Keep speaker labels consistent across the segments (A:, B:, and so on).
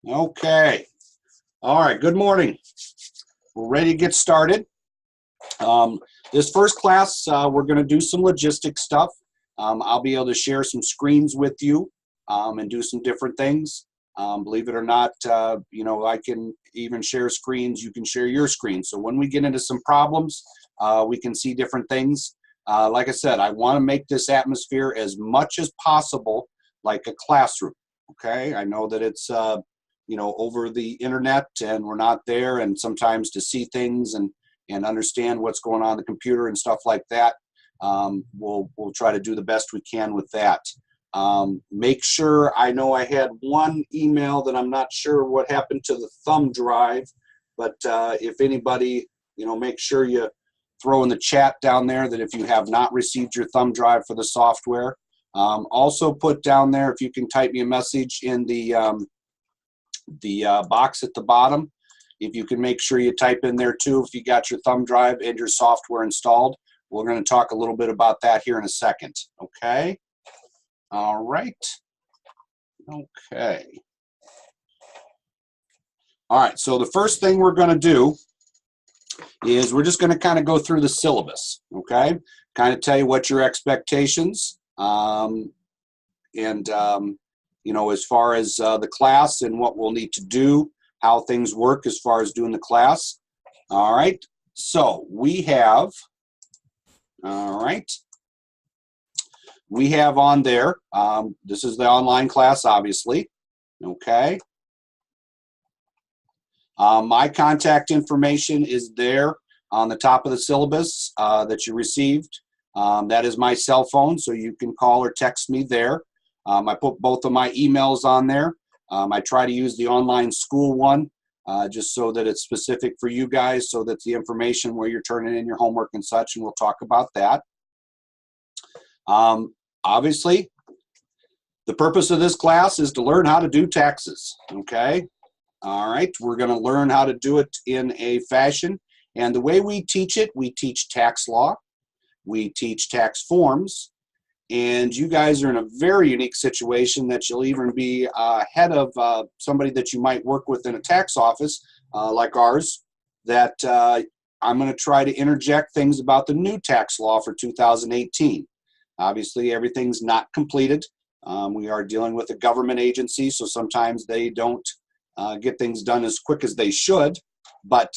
A: Okay. All right. Good morning. We're ready to get started. This first class, we're going to do some logistics stuff. I'll be able to share some screens with you and do some different things. Believe it or not, I can even share screens. You can share your screen. So when we get into some problems, we can see different things. Like I said, I want to make this atmosphere as much as possible like a classroom. Okay. I know that it's over the internet and we're not there, and sometimes to see things and understand what's going on the computer and stuff like that, we'll try to do the best we can with that. Make sure, I know I had one email that I'm not sure what happened to the thumb drive, but if anybody, make sure you throw in the chat down there that if you have not received your thumb drive for the software. Also put down there, if you can type me a message in the box at the bottom. If you can make sure you type in there too if you got your thumb drive and your software installed. We're going to talk a little bit about that here in a second. Okay. All right. Okay. All right. So the first thing we're going to do is we're just going to kind of go through the syllabus. Okay. Kind of tell you what your expectations as far as the class and what we'll need to do, how things work as far as doing the class. All right. So we have on there, this is the online class, obviously. Okay. My contact information is there on the top of the syllabus that you received. That is my cell phone, so you can call or text me there. I put both of my emails on there. I try to use the online school one just so that it's specific for you guys, so that the information where you're turning in your homework and such, and we'll talk about that. Obviously, the purpose of this class is to learn how to do taxes, okay? All right, we're going to learn how to do it in a fashion, and the way we teach it, we teach tax law, we teach tax forms, and you guys are in a very unique situation that you'll even be ahead of somebody that you might work with in a tax office like ours, that I'm going to try to interject things about the new tax law for 2018. Obviously, everything's not completed. We are dealing with a government agency, so sometimes they don't get things done as quick as they should, but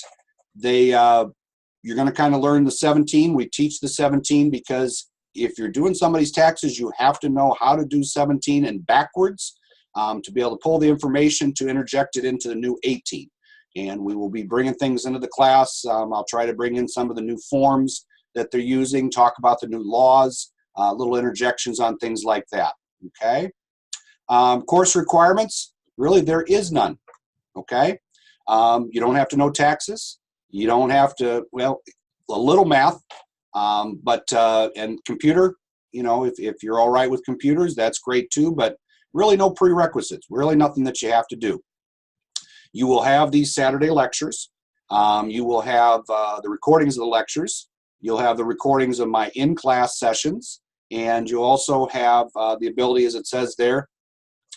A: you're going to kind of learn the 17. We teach the 17 because if you're doing somebody's taxes, you have to know how to do 17 and backwards to be able to pull the information to interject it into the new 18. And we will be bringing things into the class. I'll try to bring in some of the new forms that they're using, talk about the new laws, little interjections on things like that. Okay. Course requirements, really there is none. Okay. You don't have to know taxes. You don't have to, well, a little math. And computer, if you're all right with computers, that's great too, but really no prerequisites, really nothing that you have to do. You will have these Saturday lectures. You will have the recordings of the lectures. You'll have the recordings of my in-class sessions, and you'll also have the ability, as it says there,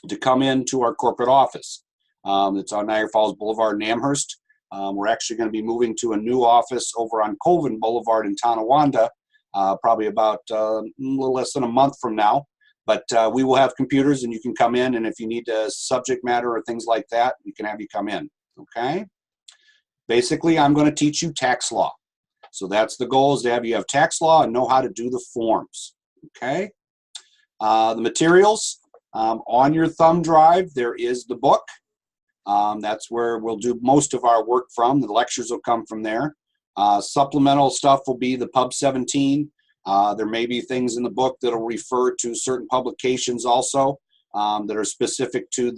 A: to come into our corporate office. It's on Niagara Falls Boulevard in Amherst. We're actually going to be moving to a new office over on Colvin Boulevard in Tonawanda, probably about a little less than a month from now. But we will have computers, and you can come in, and if you need subject matter or things like that, we can have you come in, okay? Basically, I'm going to teach you tax law. So that's the goal, is to have you have tax law and know how to do the forms, okay? The materials, on your thumb drive, there is the book. That's where we'll do most of our work from. The lectures will come from there. Supplemental stuff will be the Pub 17. There may be things in the book that will refer to certain publications also that are specific to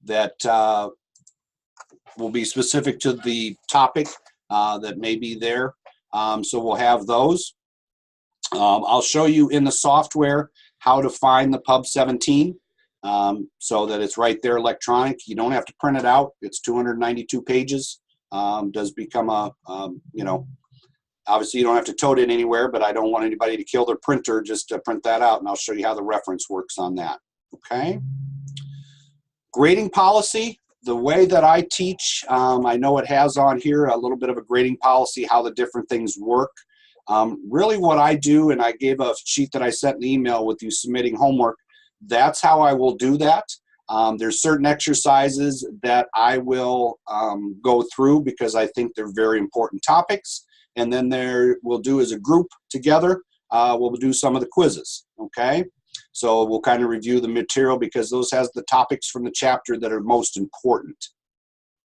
A: that will be specific to the topic that may be there. So we'll have those. I'll show you in the software how to find the Pub 17 so that it's right there electronic. You don't have to print it out. It's 292 pages. Does become a Obviously, you don't have to tote it anywhere, but I don't want anybody to kill their printer just to print that out, and I'll show you how the reference works on that. Okay. Grading policy, the way that I teach, I know it has on here a little bit of a grading policy, how the different things work. Really what I do, and I gave a sheet that I sent an email with you submitting homework, that's how I will do that. There's certain exercises that I will go through because I think they're very important topics. And then we'll do as a group together, we'll do some of the quizzes, okay? So we'll kind of review the material because those has the topics from the chapter that are most important.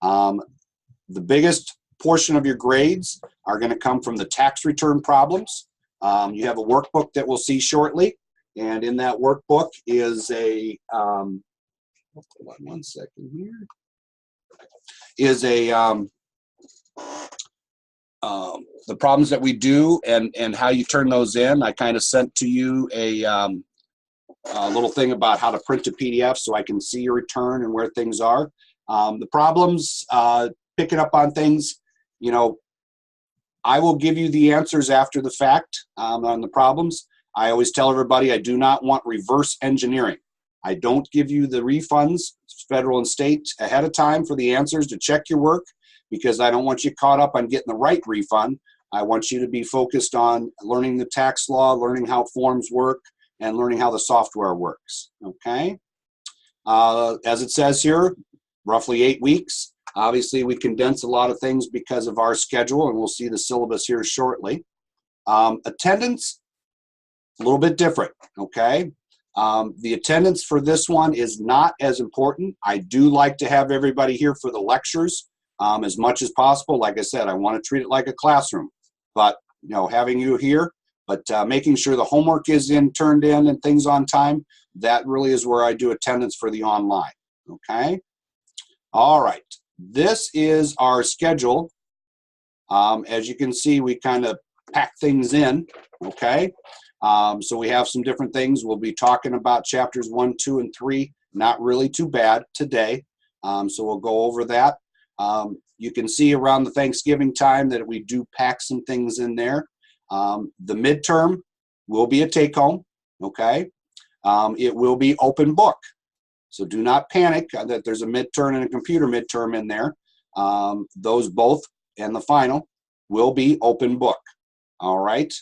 A: The biggest portion of your grades are going to come from the tax return problems. You have a workbook that we'll see shortly. And in that workbook is a, hold on one second here, is a, the problems that we do and how you turn those in. I kind of sent to you a little thing about how to print a PDF so I can see your return and where things are. The problems, picking up on things, you know, I will give you the answers after the fact on the problems. I always tell everybody I do not want reverse engineering. I don't give you the refunds, federal and state, ahead of time for the answers to check your work because I don't want you caught up on getting the right refund. I want you to be focused on learning the tax law, learning how forms work, and learning how the software works, okay? As it says here, roughly 8 weeks. Obviously, we condense a lot of things because of our schedule, and we'll see the syllabus here shortly. Attendance, a little bit different, okay? The attendance for this one is not as important. I do like to have everybody here for the lectures as much as possible. Like I said, I want to treat it like a classroom, but you know, having you here, but making sure the homework is turned in and things on time, that really is where I do attendance for the online, okay? All right, this is our schedule. As you can see, we kind of pack things in, okay? So we have some different things. We'll be talking about chapters 1, 2, and 3, not really too bad today. So we'll go over that. You can see around the Thanksgiving time that we do pack some things in there. The midterm will be a take-home, okay? It will be open book. So do not panic that there's a midterm and a computer midterm in there. Those both and the final will be open book, all right?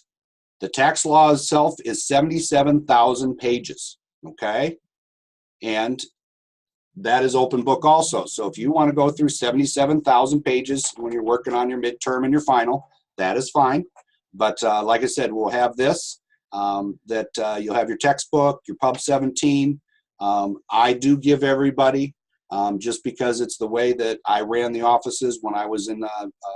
A: The tax law itself is 77,000 pages, okay? And that is open book also. So if you want to go through 77,000 pages when you're working on your midterm and your final, that is fine. But like I said, we'll have this, you'll have your textbook, your Pub 17. I do give everybody, just because it's the way that I ran the offices when I was in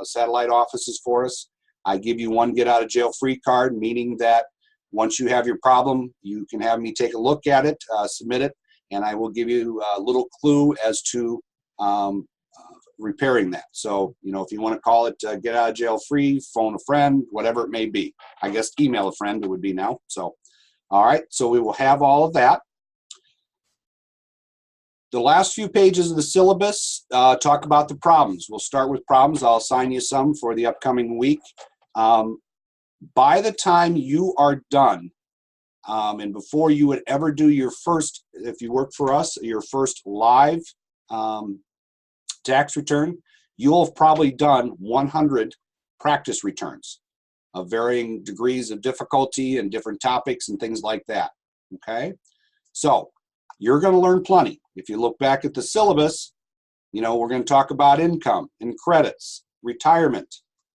A: satellite offices for us, I give you one get out of jail free card, meaning that once you have your problem, you can have me take a look at it, submit it, and I will give you a little clue as to repairing that. So, you know, if you want to call it get out of jail free, phone a friend, whatever it may be. I guess email a friend it would be now. So, all right, so we will have all of that. The last few pages of the syllabus talk about the problems. We'll start with problems. I'll assign you some for the upcoming week. By the time you are done, and before you would ever do your first, if you work for us, your first live tax return, you'll have probably done 100 practice returns of varying degrees of difficulty and different topics and things like that, okay? So you're going to learn plenty. If you look back at the syllabus, you know, we're going to talk about income and credits, retirement,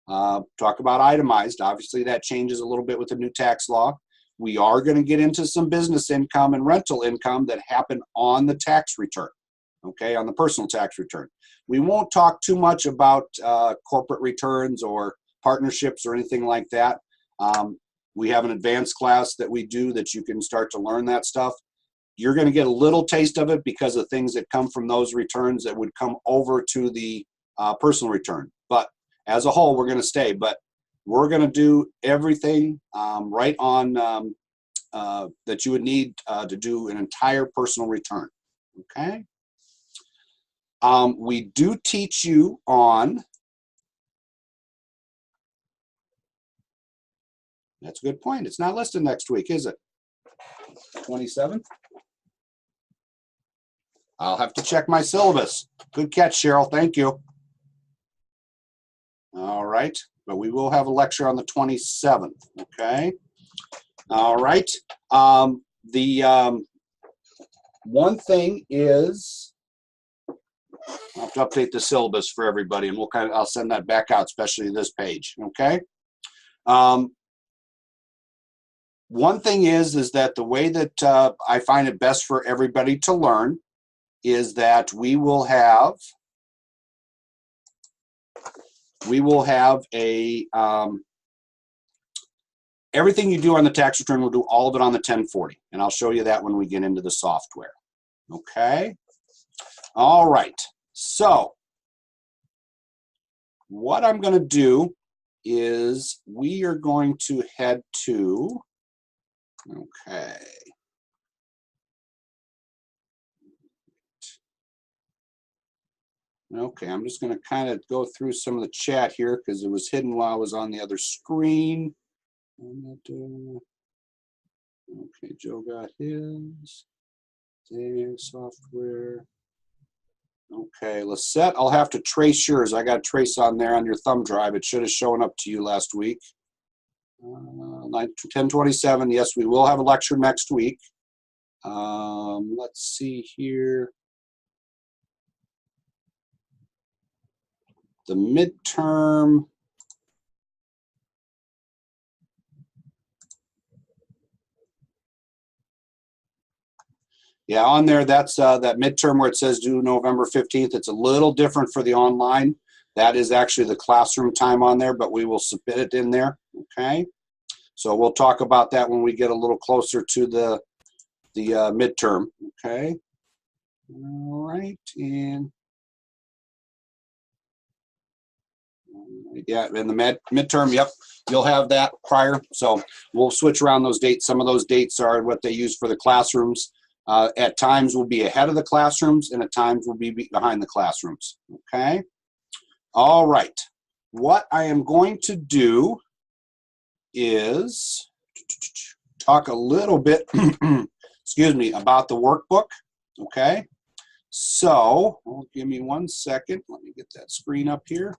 A: talk about itemized. Obviously, that changes a little bit with the new tax law. We are going to get into some business income and rental income that happen on the tax return, okay, on the personal tax return. We won't talk too much about corporate returns or partnerships or anything like that. We have an advanced class that we do that you can start to learn that stuff. You're going to get a little taste of it because of things that come from those returns that would come over to the personal return. But as a whole, we're going to stay. But we're going to do everything right on that you would need to do an entire personal return. Okay. We do teach you on That's a good point. It's not listed next week, is it? 27th? I'll have to check my syllabus. Good catch, Cheryl. Thank you. All right. But we will have a lecture on the 27th. Okay. All right. One thing is, I'll have to update the syllabus for everybody, and I'll send that back out, especially this page. Okay. One thing is that the way that I find it best for everybody to learn is that we will have a everything you do on the tax return, we'll do all of it on the 1040, and I'll show you that when we get into the software. Okay. All right. So what I'm going to do is we are going to head to, okay. Okay, I'm just going to kind of go through some of the chat here because it was hidden while I was on the other screen. Okay, Joe got his. Software. Okay, Lisette, I'll have to trace yours. I got trace on there on your thumb drive. It should have shown up to you last week. 1027, yes, we will have a lecture next week. Let's see here. The midterm. Yeah, on there, that's that midterm where it says due November 15th. It's a little different for the online. That is actually the classroom time on there, but we will submit it in there, okay? So we'll talk about that when we get a little closer to the midterm, okay? All right, and yeah, in the midterm, yep, you'll have that prior. So we'll switch around those dates. Some of those dates are what they use for the classrooms. At times we'll be ahead of the classrooms, and at times we'll be behind the classrooms, okay? All right. What I am going to do is talk a little bit, excuse me, about the workbook, okay? So, give me 1 second. Let me get that screen up here.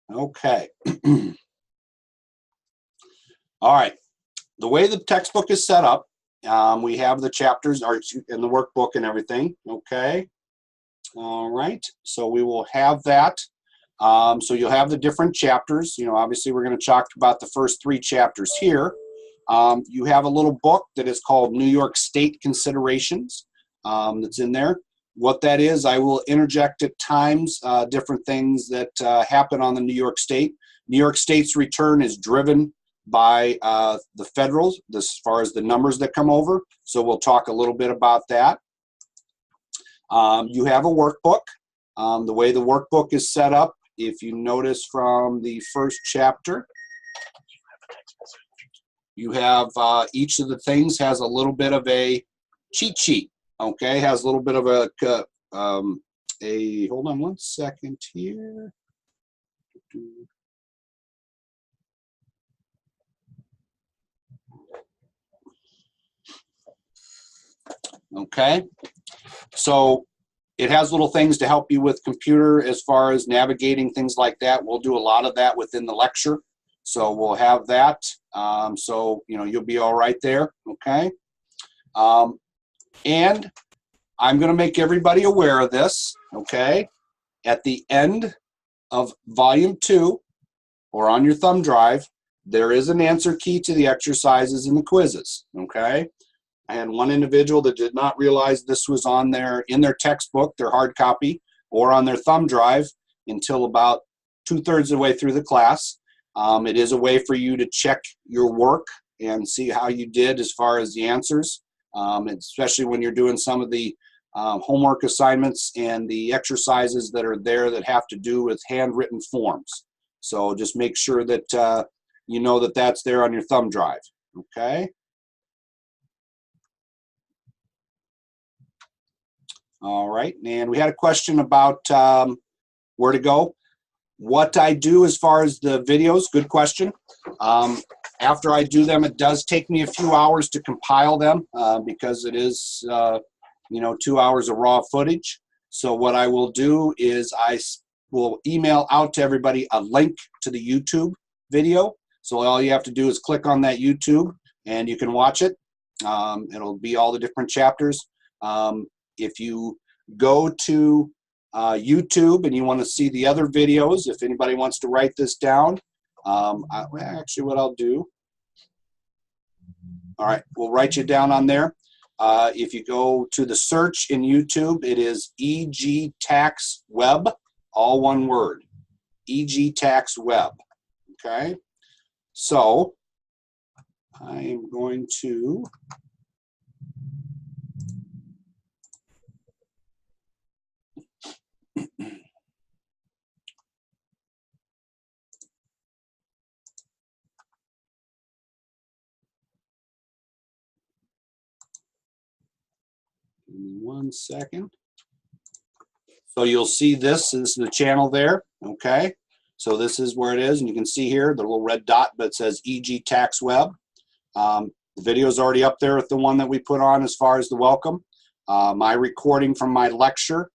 A: Okay. All right. The way the textbook is set up, we have the chapters in the workbook and everything. Okay. All right. So we will have that. So you'll have the different chapters. You know, obviously we're going to talk about the first 3 chapters here. You have a little book that is called New York State Considerations that's in there. What that is, I will interject at times different things that happen on the New York State. New York State's return is driven by the federals as far as the numbers that come over. So we'll talk a little bit about that. You have a workbook. The way the workbook is set up, if you notice from the first chapter, you have each of the things has a little bit of a cheat sheet. Okay, has a little bit of a hold on 1 second here. Okay, so it has little things to help you with computer as far as navigating things like that. We'll do a lot of that within the lecture. So we'll have that. So, you know, you'll be all right there. Okay. And I'm going to make everybody aware of this. Okay. At the end of volume 2 or on your thumb drive, there is an answer key to the exercises and the quizzes. Okay. I had one individual that did not realize this was on in their textbook, their hard copy, or on their thumb drive until about 2/3 of the way through the class. It is a way for you to check your work and see how you did as far as the answers, especially when you're doing some of the homework assignments and the exercises that are there that have to do with handwritten forms. So just make sure that you know that that's there on your thumb drive, okay? All right, and we had a question about where to go. What I do as far as the videos, good question. After I do them, it does take me a few hours to compile them because it is, 2 hours of raw footage. So what I will do is I will email out to everybody a link to the YouTube video. So all you have to do is click on that YouTube and you can watch it. It'll be all the different chapters. If you go to YouTube and you want to see the other videos, if anybody wants to write this down, actually what I'll do, all right, we'll write you down on there. If you go to the search in YouTube, it is egtaxweb, all one word, egtaxweb, okay? So I am going to give me 1 second. So you'll see this is the channel there, okay? So this is where it is, and you can see here the little red dot, but it says egtaxweb. The video is already up there with the one that we put on as far as the welcome. My recording from my lecture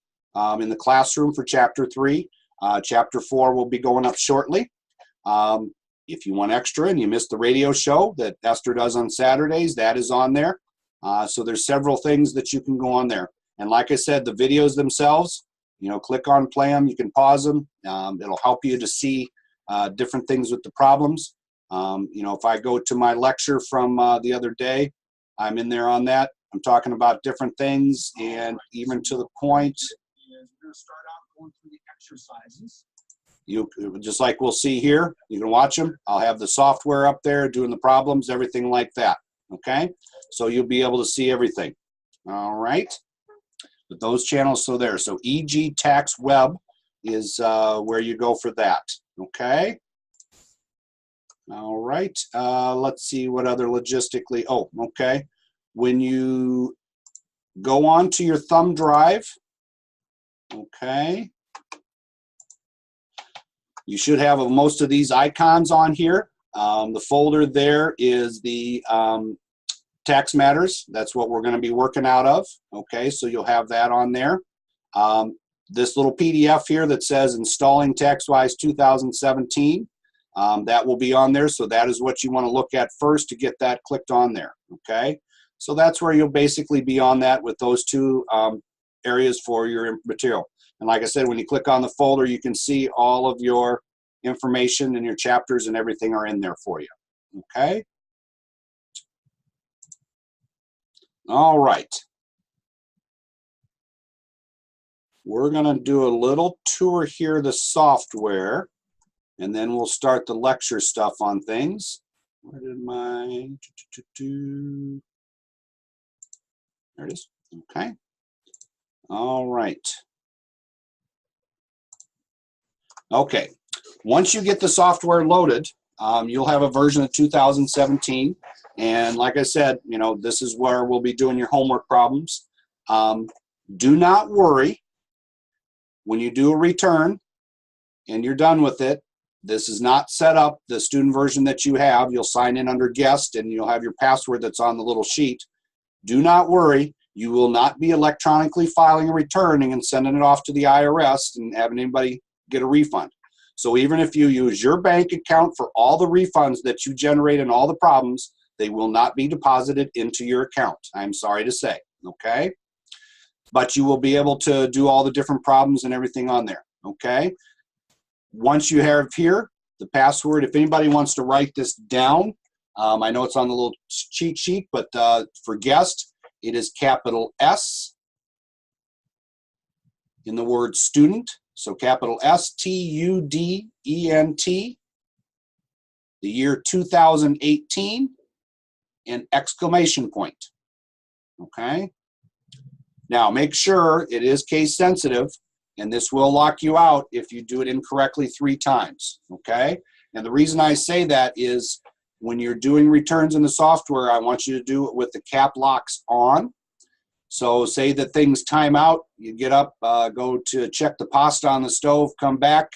A: in the classroom for Chapter 3. Chapter 4 will be going up shortly. If you want extra and you missed the radio show that Esther does on Saturdays, that is on there. So there's several things that you can go on there. And like I said, the videos themselves, click on play them, you can pause them. It'll help you to see different things with the problems. If I go to my lecture from the other day, I'm in there on that. I'm talking about different things, and even to the point. We're going to start out going through the exercises. You just like we'll see here, you can watch them. I'll have the software up there doing the problems, everything like that. Okay, so you'll be able to see everything. All right, with those channels, so there. So egtaxweb is where you go for that. Okay. All right. Let's see what other logistically. Oh, okay. When you go on to your thumb drive, okay, you should have most of these icons on here. The folder there is the tax matters. That's what we're going to be working out of. Okay, so you'll have that on there. This little PDF here that says Installing TaxWise 2017, that will be on there. So that is what you want to look at first to get that clicked on there. Okay, so that's where you'll basically be on that with those two areas for your material. And like I said, when you click on the folder, you can see all of your information and your chapters and everything are in there for you. Okay. All right. We're going to do a little tour here of the software, and then we'll start the lecture stuff on things. Where did my... There it is. Okay. All right. Okay. Once you get the software loaded, you'll have a version of 2017. And like I said, this is where we'll be doing your homework problems. Do not worry. When you do a return and you're done with it, this is not set up, the student version that you have. You'll sign in under guest and you'll have your password that's on the little sheet. Do not worry. You will not be electronically filing a return and sending it off to the IRS and having anybody get a refund. So even if you use your bank account for all the refunds that you generate and all the problems, they will not be deposited into your account. I'm sorry to say, okay? But you will be able to do all the different problems and everything on there, okay? Once you have here the password, if anybody wants to write this down, I know it's on the little cheat sheet, but for guest, it is capital S in the word student. So capital STUDENT, the year 2018, and exclamation point. Okay? Now make sure it is case sensitive, and this will lock you out if you do it incorrectly 3 times. Okay? And the reason I say that is when you're doing returns in the software, I want you to do it with the cap locks on. So say that things time out, you get up, go to check the pasta on the stove, come back,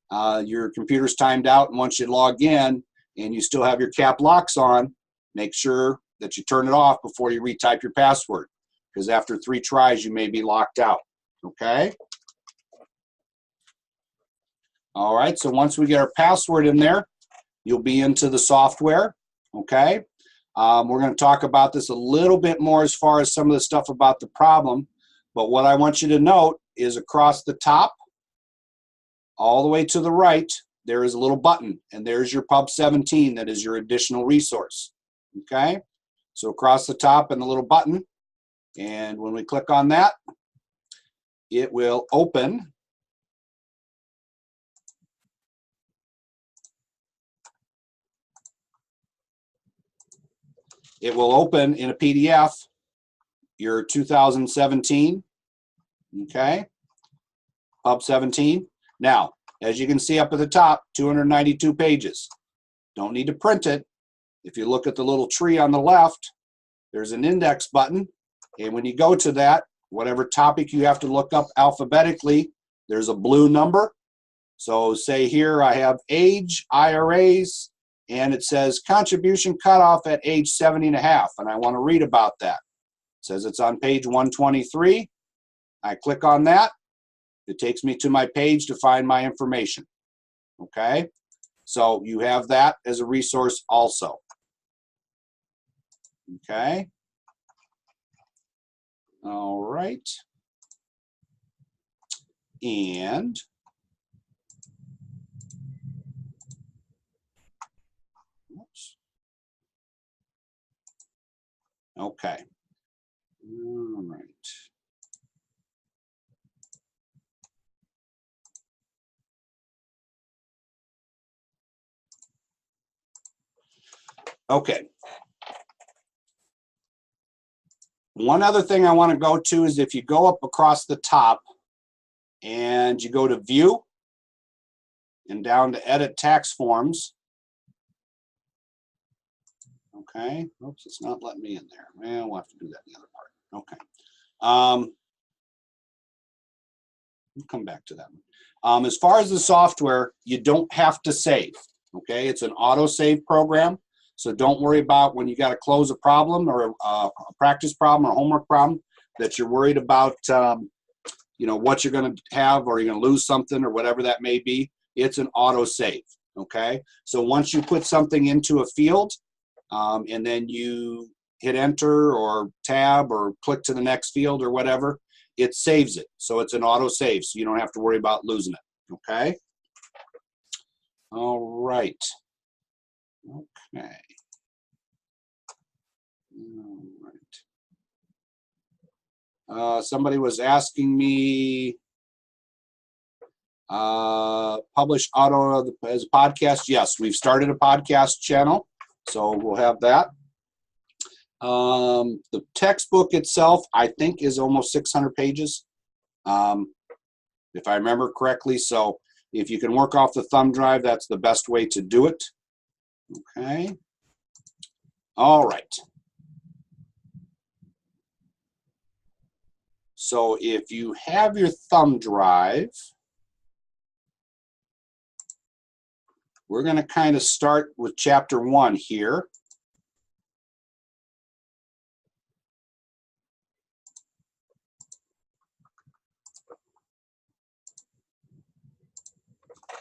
A: your computer's timed out, and once you log in and you still have your cap locks on, make sure that you turn it off before you retype your password, because after 3 tries you may be locked out. Okay? All right, so once we get our password in there, you'll be into the software. Okay? We're going to talk about this a little bit more as far as some of the stuff about the problem, but what I want you to note is across the top, all the way to the right, there is a little button, and there's your Pub 17 that is your additional resource. Okay? So across the top and the little button, and when we click on that, it will open. It will open in a PDF your 2017, okay, Pub 17. Now, as you can see up at the top, 292 pages. Don't need to print it. If you look at the little tree on the left, there's an index button, and when you go to that, whatever topic you have to look up alphabetically, there's a blue number. So say here I have age, IRAs, and it says contribution cutoff at age 70 and a half, and I want to read about that. It says it's on page 123. I click on that. It takes me to my page to find my information. Okay? So you have that as a resource also. Okay? All right. And oops. Okay. All right. Okay. One other thing I want to go to is if you go up across the top and you go to View and down to Edit Tax Forms. Okay. Oops, it's not letting me in there. Well, we'll have to do that in the other part. Okay. We'll come back to that one. As far as the software, you don't have to save. Okay. It's an auto-save program. So don't worry about when you got to close a problem or a practice problem or a homework problem that you're worried about, you know, what you're going to have or you're going to lose something or whatever that may be. It's an auto save. Okay. So once you put something into a field and then you hit enter or tab or click to the next field or whatever, it saves it. So it's an auto save. So you don't have to worry about losing it. Okay. All right. Okay. All right. Somebody was asking me, publish auto as a podcast. Yes, we've started a podcast channel, so we'll have that. The textbook itself, I think, is almost 600 pages, if I remember correctly. So if you can work off the thumb drive, that's the best way to do it. Okay. All right. So if you have your thumb drive, we're going to kind of start with chapter 1 here.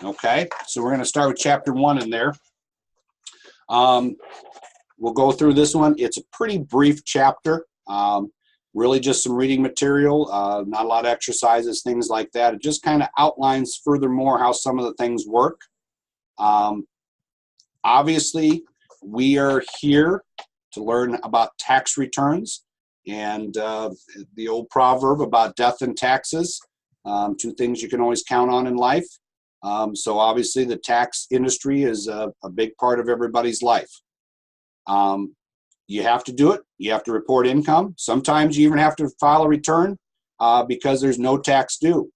A: Okay, so we're going to start with chapter 1 in there. We'll go through this one. It's a pretty brief chapter. Really just some reading material, not a lot of exercises, things like that. It just kind of outlines furthermore how some of the things work. Obviously, we are here to learn about tax returns and the old proverb about death and taxes, 2 things you can always count on in life. So obviously the tax industry is a big part of everybody's life. You have to do it. You have to report income. Sometimes you even have to file a return because there's no tax due.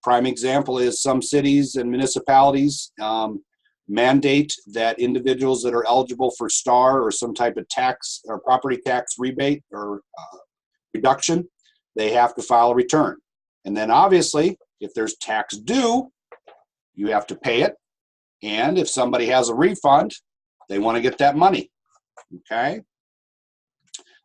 A: Prime example is some cities and municipalities mandate that individuals that are eligible for STAR or some type of tax or property tax rebate or deduction, they have to file a return. And then obviously, if there's tax due, you have to pay it. And if somebody has a refund, they want to get that money. Okay.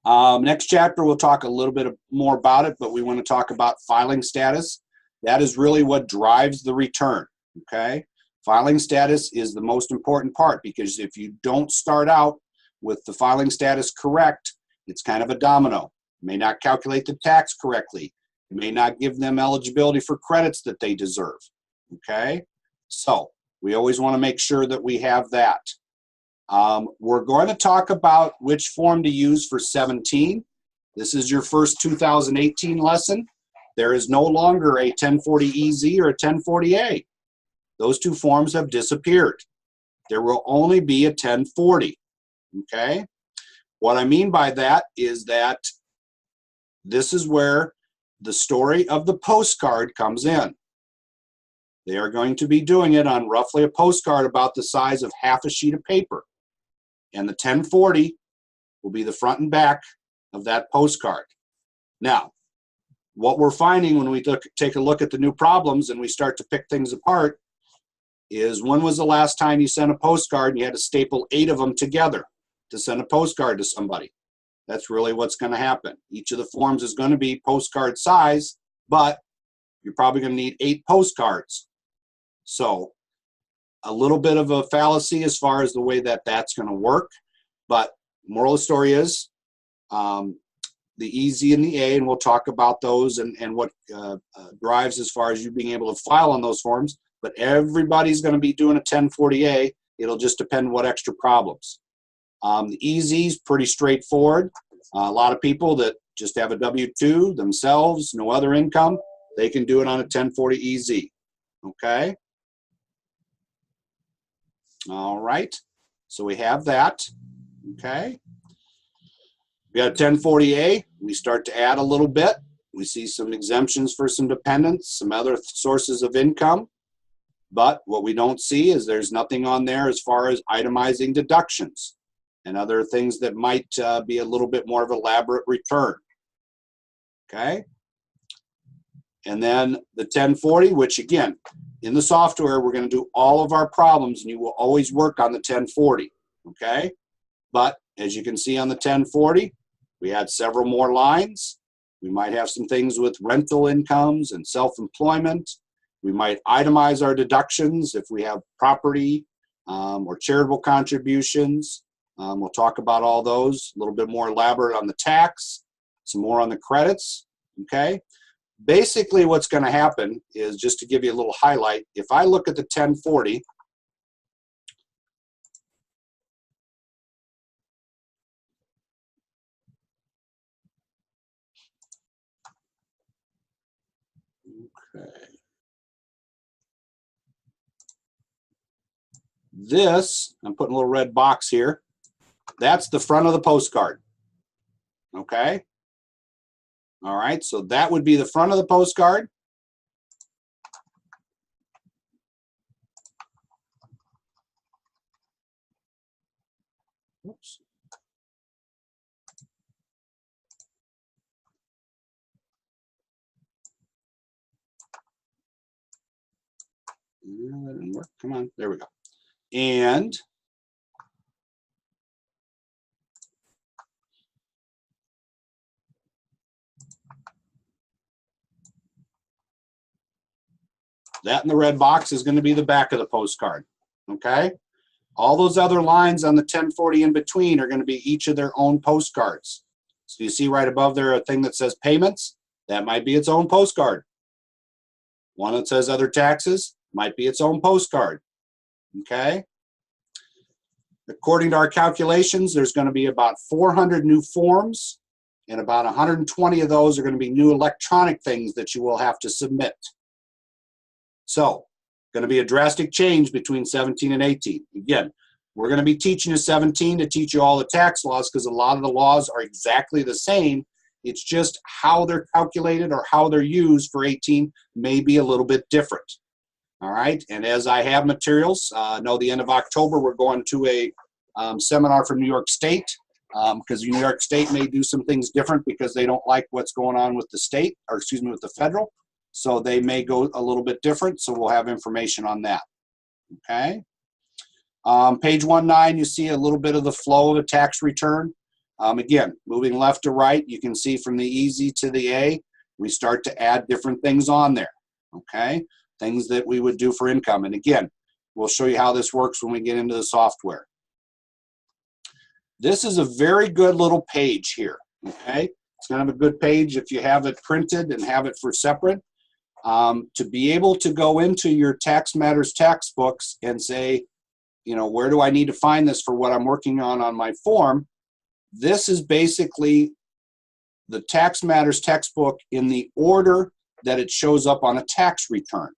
A: Next chapter, we'll talk a little bit more about it, but we want to talk about filing status. That is really what drives the return. Okay. Filing status is the most important part, because if you don't start out with the filing status correct, it's kind of a domino. You may not calculate the tax correctly. You may not give them eligibility for credits that they deserve. Okay. So we always want to make sure that we have that. We're going to talk about which form to use for 17. This is your first 2018 lesson. There is no longer a 1040EZ or a 1040A. Those two forms have disappeared. There will only be a 1040. Okay? What I mean by that is that this is where the story of the postcard comes in. They are going to be doing it on roughly a postcard about the size of half a sheet of paper. And the 1040 will be the front and back of that postcard. Now, what we're finding when we take a look at the new problems and we start to pick things apart is, when was the last time you sent a postcard and you had to staple 8 of them together to send a postcard to somebody? That's really what's going to happen. Each of the forms is going to be postcard size, but you're probably going to need 8 postcards. So a little bit of a fallacy as far as the way that that's going to work. But moral of the story is the EZ and the A, and we'll talk about those and what drives as far as you being able to file on those forms. But everybody's going to be doing a 1040A. It'll just depend what extra problems. The EZ is pretty straightforward. A lot of people that just have a W-2 themselves, no other income, they can do it on a 1040 EZ. Okay? All right. So we have that. Okay? We got a 1040A. We start to add a little bit. We see some exemptions for some dependents, some other sources of income. But what we don't see is there's nothing on there as far as itemizing deductions and other things that might be a little bit more of an elaborate return. Okay? And then the 1040, which again, in the software, we're going to do all of our problems and you will always work on the 1040. Okay? But as you can see on the 1040, we had several more lines. We might have some things with rental incomes and self-employment. We might itemize our deductions if we have property or charitable contributions. We'll talk about all those, a little bit more elaborate on the tax, some more on the credits, okay? Basically what's going to happen is, just to give you a little highlight, if I look at the 1040, okay. This, I'm putting a little red box here, that's the front of the postcard, okay? All right, so that would be the front of the postcard. Oops. That didn't work. Come on, there we go. And that in the red box is going to be the back of the postcard, okay? All those other lines on the 1040 in between are going to be each of their own postcards. So you see right above there a thing that says payments, that might be its own postcard. One that says other taxes might be its own postcard, okay? According to our calculations, there's going to be about 400 new forms, and about 120 of those are going to be new electronic things that you will have to submit. So, going to be a drastic change between 17 and 18. Again, we're going to be teaching you 17 to teach you all the tax laws, because a lot of the laws are exactly the same. It's just how they're calculated or how they're used for 18 may be a little bit different. All right, and as I have materials, I know the end of October we're going to a seminar from New York State. because New York State may do some things different because they don't like what's going on with the state, or excuse me, with the federal. So they may go a little bit different. So we'll have information on that. Okay. Page 19, you see a little bit of the flow of a tax return. Again, moving left to right, you can see from the easy to the A, we start to add different things on there. Okay. Things that we would do for income. And again, we'll show you how this works when we get into the software. This is a very good little page here, okay? It's kind of a good page if you have it printed and have it for separate. To be able to go into your Tax Matters textbooks and say, you know, where do I need to find this for what I'm working on my form? This is basically the Tax Matters textbook in the order that it shows up on a tax return,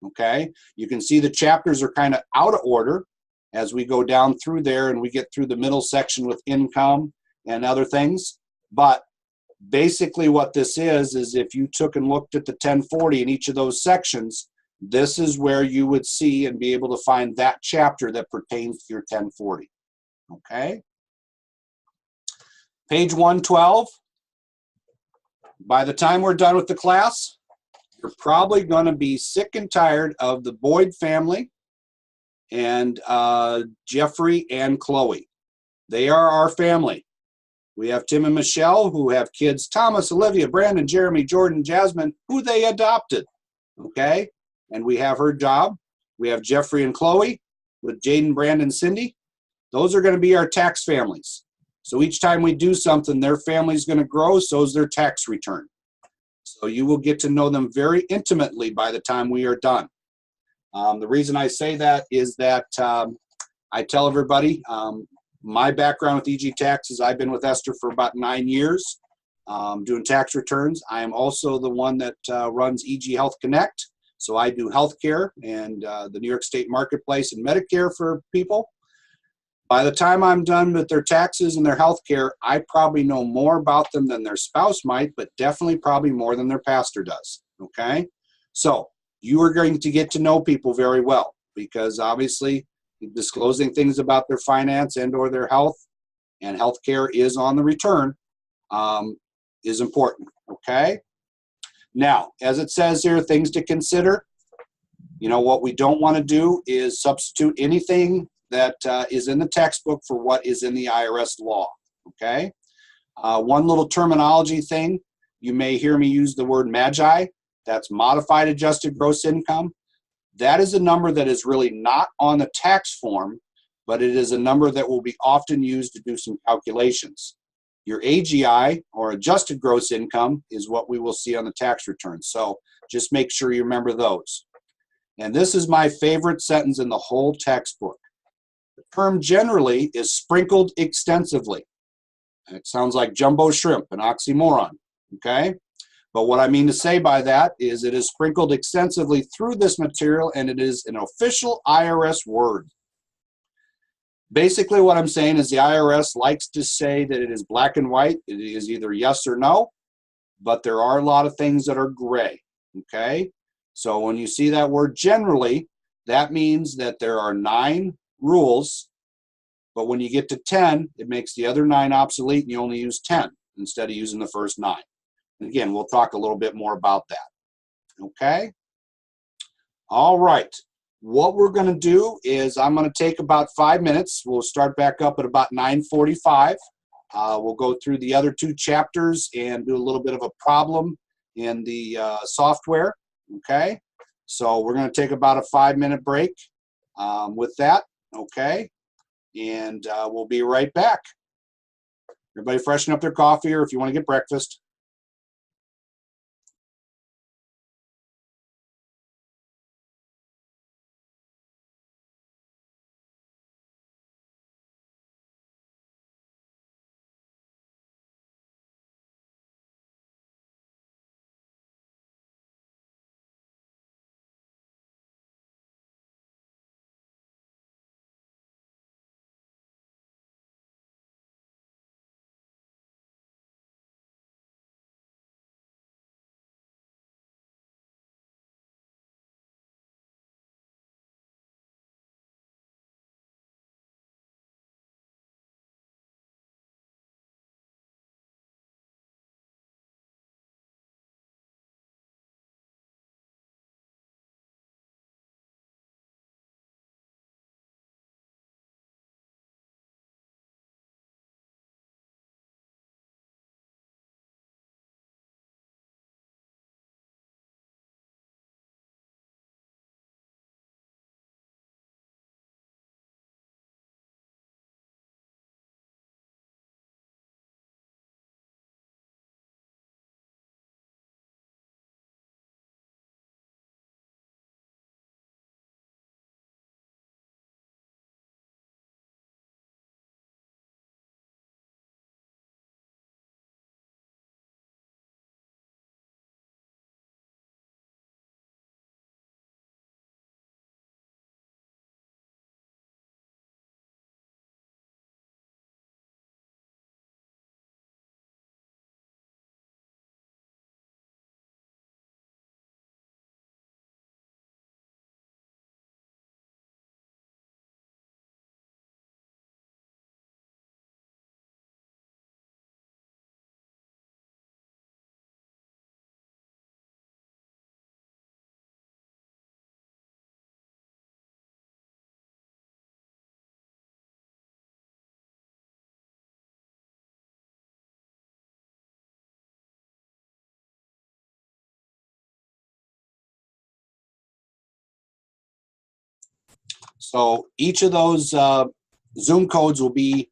A: okay? You can see the chapters are kind of out of order as we go down through there and we get through the middle section with income and other things. But basically what this is if you took and looked at the 1040 in each of those sections, this is where you would see and be able to find that chapter that pertains to your 1040. Okay? Page 112. By the time we're done with the class, you're probably going to be sick and tired of the Boyd family and Jeffrey and Chloe. They are our family. We have Tim and Michelle, who have kids Thomas, Olivia, Brandon, Jeremy, Jordan, Jasmine, who they adopted. Okay? And we have her job. We have Jeffrey and Chloe with Jaden, Brandon, Cindy. Those are going to be our tax families. So each time we do something, their family's going to grow, so is their tax return. So you will get to know them very intimately by the time we are done. The reason I say that is that I tell everybody my background with EG Tax is I've been with Esther for about 9 years doing tax returns. I am also the one that runs EG Health Connect. So I do healthcare and the New York State Marketplace and Medicare for people. By the time I'm done with their taxes and their healthcare, I probably know more about them than their spouse might, but definitely probably more than their pastor does. Okay? So you are going to get to know people very well because obviously disclosing things about their finance and or their health and healthcare is on the return is important. Okay? Now, as it says here, things to consider. You know, what we don't want to do is substitute anything that is in the textbook for what is in the IRS law. Okay? One little terminology thing, you may hear me use the word MAGI. That's modified adjusted gross income. That is a number that is really not on the tax form, but it is a number that will be often used to do some calculations. Your AGI, or adjusted gross income, is what we will see on the tax return. So just make sure you remember those. And this is my favorite sentence in the whole textbook. The term generally is sprinkled extensively. It sounds like jumbo shrimp, an oxymoron, okay? But what I mean to say by that is it is sprinkled extensively through this material and it is an official IRS word. Basically what I'm saying is the IRS likes to say that it is black and white. It is either yes or no, but there are a lot of things that are gray, okay? So when you see that word generally, that means that there are 9 rules, but when you get to 10, it makes the other 9 obsolete and you only use 10 instead of using the first 9. And again, we'll talk a little bit more about that. Okay? All right. What we're going to do is I'm going to take about 5 minutes. We'll start back up at about 9:45. We'll go through the other 2 chapters and do a little bit of a problem in the software. Okay? So we're going to take about a 5-minute break with that. Okay? And we'll be right back. Everybody freshen up their coffee, or if you want to get breakfast. So each of those Zoom codes will be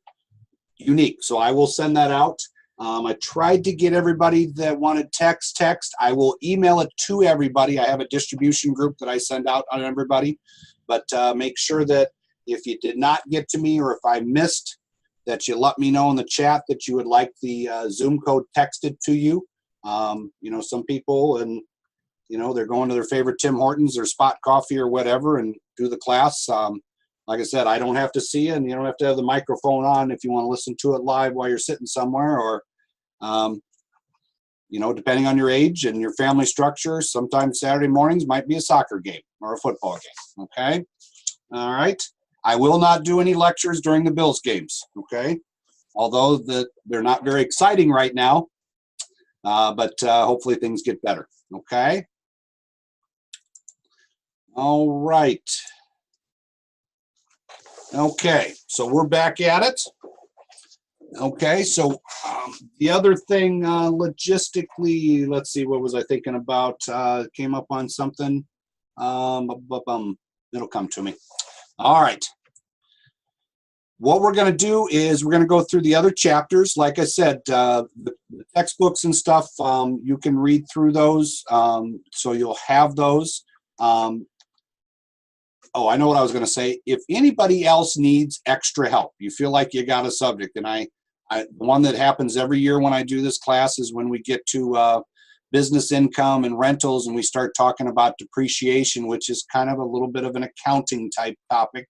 A: unique. So I will send that out. I tried to get everybody that wanted text. I will email it to everybody. I have a distribution group that I send out on everybody. But make sure that if you did not get to me or if I missed, that you let me know in the chat that you would like the Zoom code texted to you. You know, some people, and you know, they're going to their favorite Tim Hortons or Spot Coffee or whatever and do the class. Like I said, I don't have to see you, and you don't have to have the microphone on if you want to listen to it live while you're sitting somewhere, or you know, depending on your age and your family structure, sometimes Saturday mornings might be a soccer game or a football game. Okay. All right. I will not do any lectures during the Bills games. Okay. Although they're not very exciting right now, but hopefully things get better. Okay. All right. Okay, so we're back at it. Okay, so the other thing logistically, let's see, what was I thinking about? Came up on something. It'll come to me. All right. What we're going to do is we're going to go through the other chapters. Like I said, the textbooks and stuff, you can read through those, so you'll have those. Oh, I know what I was going to say. If anybody else needs extra help, you feel like you got a subject, and the one that happens every year when I do this class is when we get to business income and rentals, and we start talking about depreciation, which is kind of a little bit of an accounting type topic.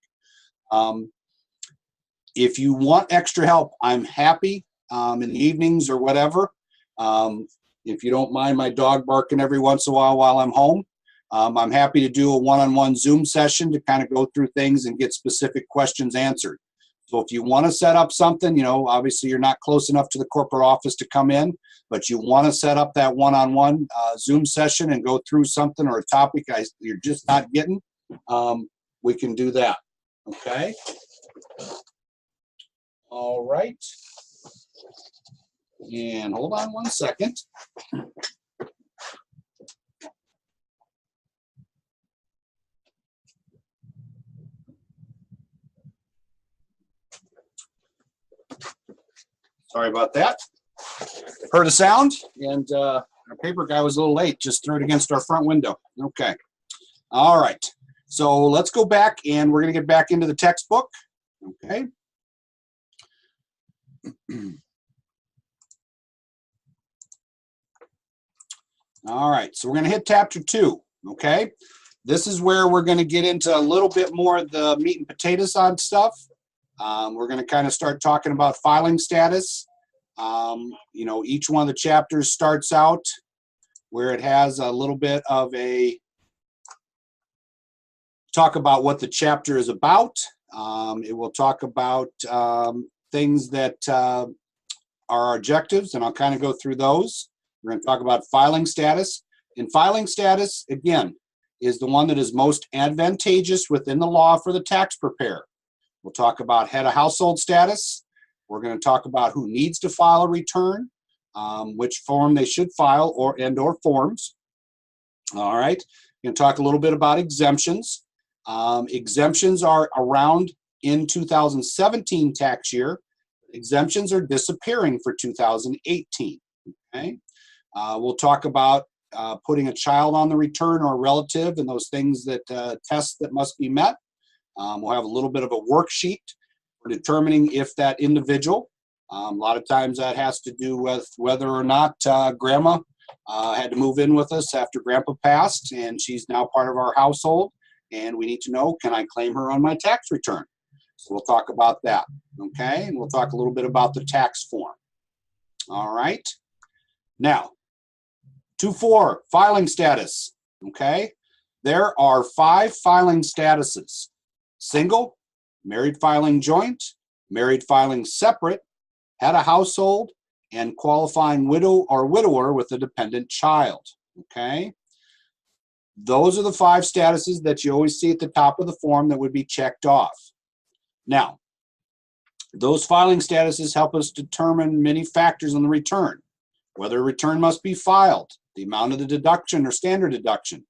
A: If you want extra help, I'm happy in the evenings or whatever. If you don't mind my dog barking every once in a while I'm home. I'm happy to do a one-on-one Zoom session to kind of go through things and get specific questions answered. So if you want to set up something, you know, obviously you're not close enough to the corporate office to come in, but you want to set up that one-on-one Zoom session and go through something or a topic you're just not getting, we can do that. Okay. All right. And hold on one second. Sorry about that. Heard a sound, and our paper guy was a little late, just threw it against our front window. Okay. All right. So let's go back, and we're going to get back into the textbook. Okay. All right. So we're going to hit chapter 2. Okay. This is where we're going to get into a little bit more of the meat and potatoes on stuff. We're going to kind of start talking about filing status. You know, each one of the chapters starts out where it has a little bit of a talk about what the chapter is about. It will talk about things that are our objectives, and I'll kind of go through those. We're going to talk about filing status. And filing status, again, is the one that is most advantageous within the law for the tax preparer. We'll talk about head of household status. We're going to talk about who needs to file a return, which form they should file, or forms. All right. We're going to talk a little bit about exemptions. Exemptions are around in 2017 tax year. Exemptions are disappearing for 2018. Okay. We'll talk about putting a child on the return or a relative and those things that tests that must be met. We'll have a little bit of a worksheet for determining if that individual, a lot of times that has to do with whether or not grandma had to move in with us after grandpa passed, and she's now part of our household, and we need to know, can I claim her on my tax return? So we'll talk about that, okay? And we'll talk a little bit about the tax form. All right. Now, 2.4, filing status, okay? There are 5 filing statuses: single, married filing joint, married filing separate, head of household, and qualifying widow or widower with a dependent child, okay? Those are the 5 statuses that you always see at the top of the form that would be checked off. Now, those filing statuses help us determine many factors on the return: whether a return must be filed, the amount of the deduction or standard deduction,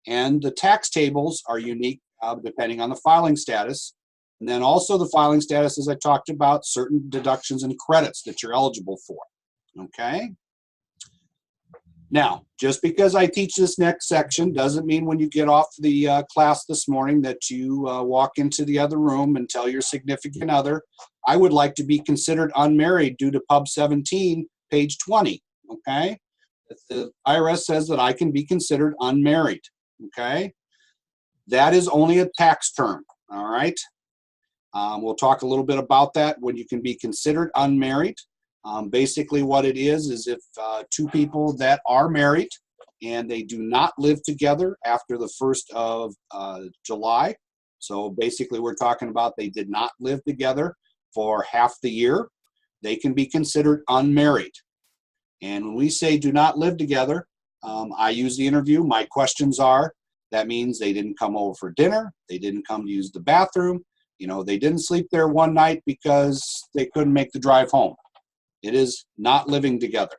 A: and the tax tables are unique depending on the filing status. And then also the filing status, as I talked about, certain deductions and credits that you're eligible for. Okay? Now, just because I teach this next section doesn't mean when you get off the class this morning that you walk into the other room and tell your significant other, I would like to be considered unmarried due to Pub 17, page 20, okay? The IRS says that I can be considered unmarried, okay? That is only a tax term, all right? We'll talk a little bit about that when you can be considered unmarried. Basically what it is if two people that are married and they do not live together after the 1st of July. So basically we're talking about they did not live together for half the year. They can be considered unmarried. And when we say do not live together, I use the interview. My questions are, that means they didn't come over for dinner. They didn't come to use the bathroom. You know, they didn't sleep there one night because they couldn't make the drive home. It is not living together.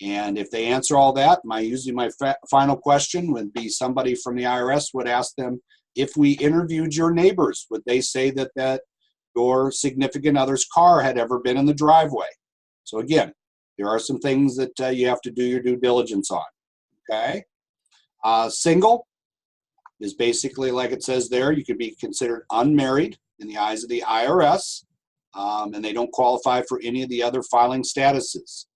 A: And if they answer all that, usually my final question would be somebody from the IRS would ask them, if we interviewed your neighbors, would they say that your significant other's car had ever been in the driveway? So again, there are some things that you have to do your due diligence on, okay? Single is basically, like it says there, you could be considered unmarried in the eyes of the IRS. And they don't qualify for any of the other filing statuses.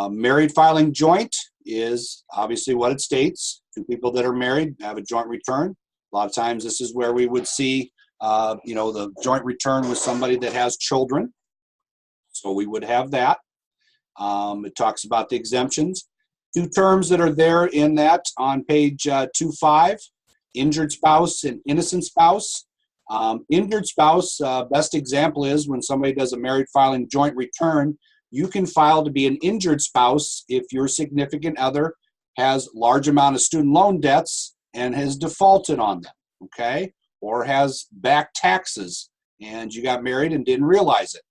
A: Married filing joint is obviously what it states. Two people that are married have a joint return. A lot of times this is where we would see, the joint return with somebody that has children. So we would have that. It talks about the exemptions. Two terms that are there in that on page 2.5, injured spouse and innocent spouse. Injured spouse, best example is when somebody does a married filing joint return, you can file to be an injured spouse if your significant other has large amount of student loan debts and has defaulted on them, okay? Or has back taxes and you got married and didn't realize it.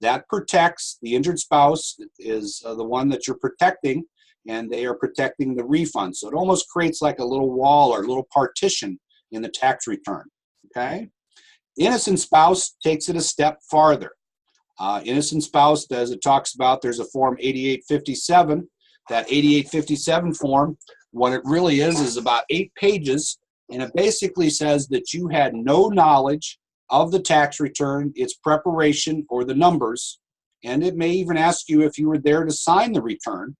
A: That protects, the injured spouse is the one that you're protecting, and they are protecting the refund. So it almost creates like a little wall or a little partition in the tax return, okay? Innocent spouse takes it a step farther. Innocent spouse, as it talks about, there's a form 8857. That 8857 form, what it really is about 8 pages, and it basically says that you had no knowledge of the tax return, its preparation, or the numbers, and it may even ask you if you were there to sign the return,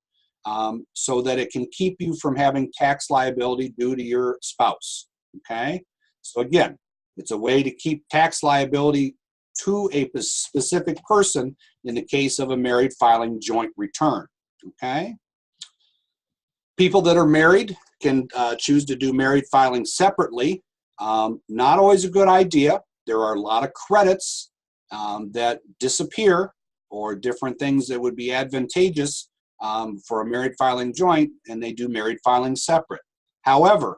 A: so that it can keep you from having tax liability due to your spouse, okay? So again, it's a way to keep tax liability to a specific person in the case of a married filing joint return, okay? People that are married can choose to do married filing separately. Not always a good idea. There are a lot of credits that disappear or different things that would be advantageous for a married filing joint, and they do married filing separate. However,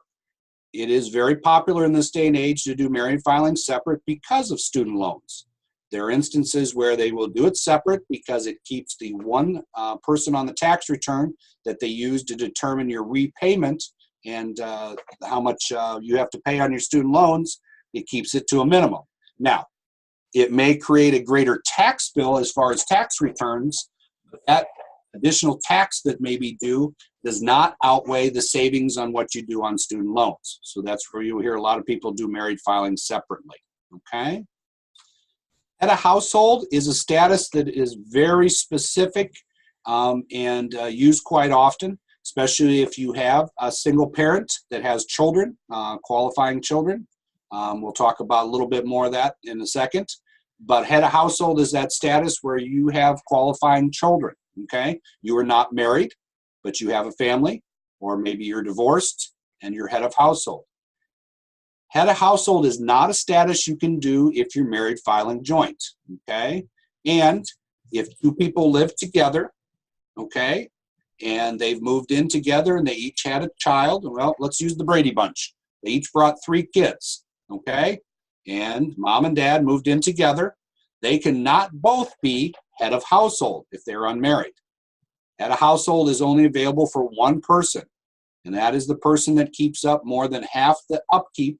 A: it is very popular in this day and age to do married filing separate because of student loans. There are instances where they will do it separate because it keeps the one person on the tax return that they use to determine your repayment and how much you have to pay on your student loans. It keeps it to a minimum. Now, it may create a greater tax bill as far as tax returns, but that additional tax that may be due does not outweigh the savings on what you do on student loans. So that's where you hear a lot of people do married filing separately, okay? Head of household is a status that is very specific and used quite often, especially if you have a single parent that has children, qualifying children. We'll talk about a little bit more of that in a second. But head of household is that status where you have qualifying children, okay? You are not married, but you have a family, or maybe you're divorced and you're head of household. Head of household is not a status you can do if you're married filing joint, okay? And if two people live together, okay, and they've moved in together and they each had a child, well, let's use the Brady Bunch. They each brought 3 kids, okay? And mom and dad moved in together. They cannot both be head of household if they're unmarried. Head of household is only available for one person, and that is the person that keeps up more than half the upkeep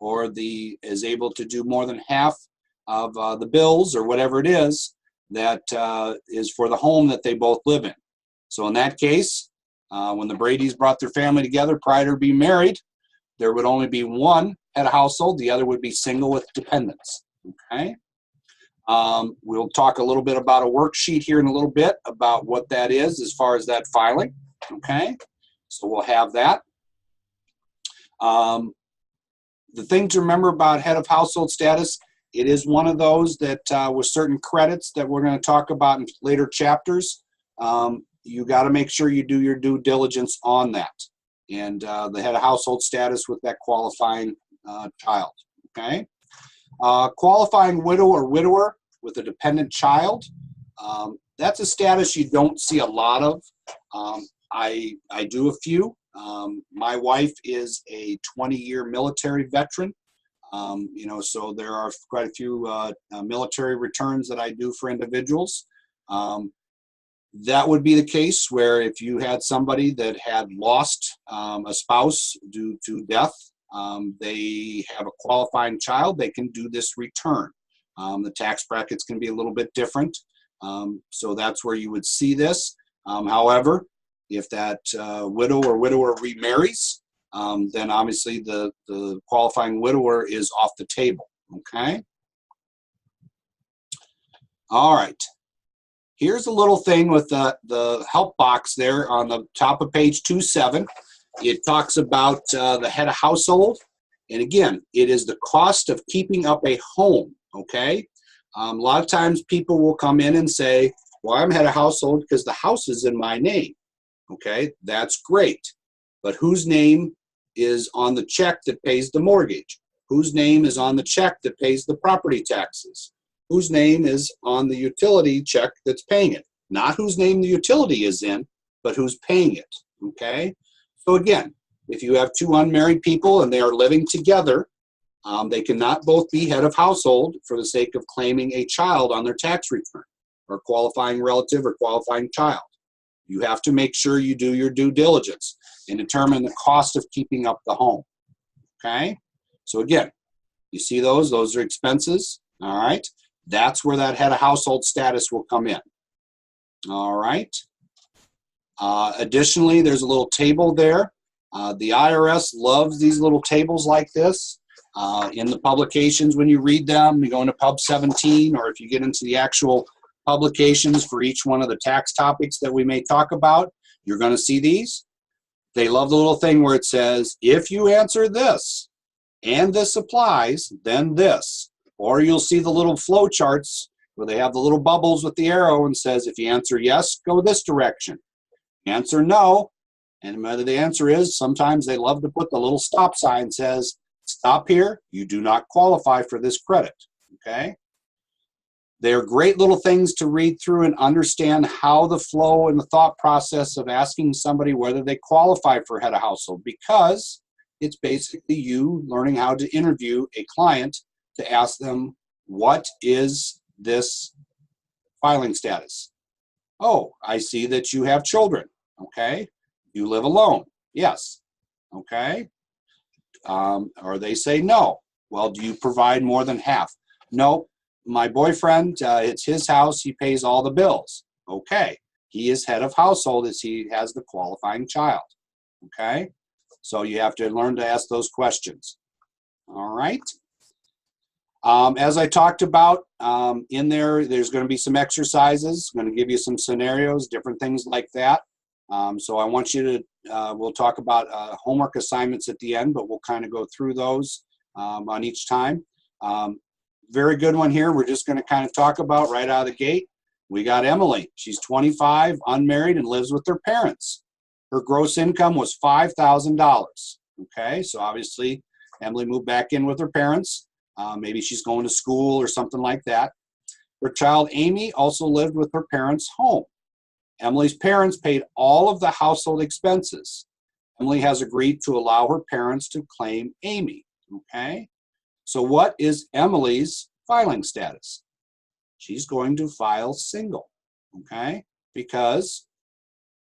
A: or is able to do more than half of the bills or whatever it is that is for the home that they both live in. So in that case, when the Brady's brought their family together prior to being married, there would only be one head of household. The other would be single with dependents. Okay. We'll talk a little bit about a worksheet here in a little bit about what that is as far as that filing. Okay. So we'll have that. The thing to remember about head of household status, it is one of those that with certain credits that we're going to talk about in later chapters, you got to make sure you do your due diligence on that. And the head of household status with that qualifying child. Okay. Qualifying widow or widower with a dependent child. That's a status you don't see a lot of. I do a few. My wife is a 20-year military veteran. So there are quite a few military returns that I do for individuals. That would be the case where if you had somebody that had lost a spouse due to death, they have a qualifying child, they can do this return. The tax brackets can be a little bit different. So that's where you would see this. However, if that widow or widower remarries, then obviously the qualifying widower is off the table. Okay. All right. Here's a little thing with the help box there on the top of page 27. It talks about the head of household. And again, it is the cost of keeping up a home, okay? A lot of times people will come in and say, well, I'm head of household because the house is in my name, okay? That's great. But whose name is on the check that pays the mortgage? Whose name is on the check that pays the property taxes? Whose name is on the utility check that's paying it? Not whose name the utility is in, but who's paying it, okay? So again, if you have two unmarried people and they are living together, they cannot both be head of household for the sake of claiming a child on their tax return or qualifying relative or qualifying child. You have to make sure you do your due diligence and determine the cost of keeping up the home, okay? So again, you see those are expenses, all right? That's where that head of household status will come in, all right? Additionally, there's a little table there. The IRS loves these little tables like this. In the publications, when you read them, you go into Pub 17, or if you get into the actual publications for each one of the tax topics that we may talk about, you're going to see these. They love the little thing where it says, if you answer this and this applies, then this. Or you'll see the little flow charts where they have the little bubbles with the arrow and says, if you answer yes, go this direction. Answer no, and whether the answer is, sometimes they love to put the little stop sign says, stop here, you do not qualify for this credit, okay? They're great little things to read through and understand how the flow and the thought process of asking somebody whether they qualify for head of household, because it's basically you learning how to interview a client to ask them, what is this filing status? Oh, I see that you have children. Okay. You live alone. Yes. Okay. Or they say no. Well, do you provide more than half? No. My boyfriend, it's his house. He pays all the bills. Okay. He is head of household as he has the qualifying child. Okay. So you have to learn to ask those questions. All right. As I talked about in there's going to be some exercises. I'm going to give you some scenarios, different things like that. So I want you to, we'll talk about homework assignments at the end, but we'll kind of go through those on each time. Very good one here. We're just going to kind of talk about right out of the gate. We got Emily. She's 25, unmarried, and lives with her parents. Her gross income was $5,000. Okay, so obviously Emily moved back in with her parents. Maybe she's going to school or something like that. Her child, Amy, also lived with her parents' home. Emily's parents paid all of the household expenses. Emily has agreed to allow her parents to claim Amy, okay? So what is Emily's filing status? She's going to file single, okay? Because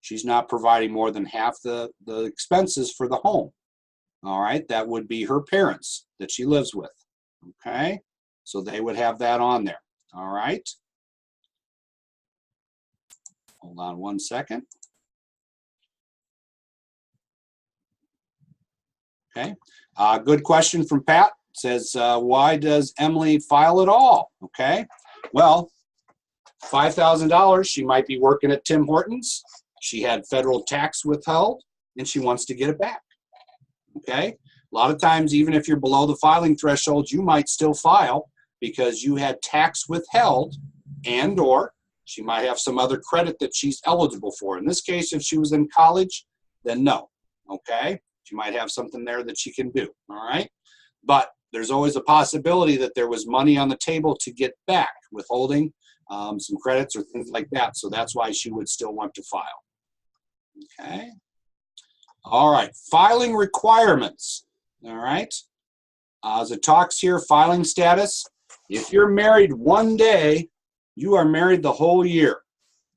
A: she's not providing more than half the expenses for the home. All right, that would be her parents that she lives with. Okay, so they would have that on there. All right. Hold on one second. Okay, good question from Pat. Says, why does Emily file at all? Okay, well, $5,000, she might be working at Tim Hortons. She had federal tax withheld, and she wants to get it back. Okay, a lot of times, even if you're below the filing threshold, you might still file because you had tax withheld, and or she might have some other credit that she's eligible for. In this case, if she was in college, then no. Okay, she might have something there that she can do. All right, but there's always a possibility that there was money on the table to get back, withholding some credits or things like that. So that's why she would still want to file. Okay. All right. Filing requirements. All right. As it talks here, filing status. If you're married one day, you are married the whole year.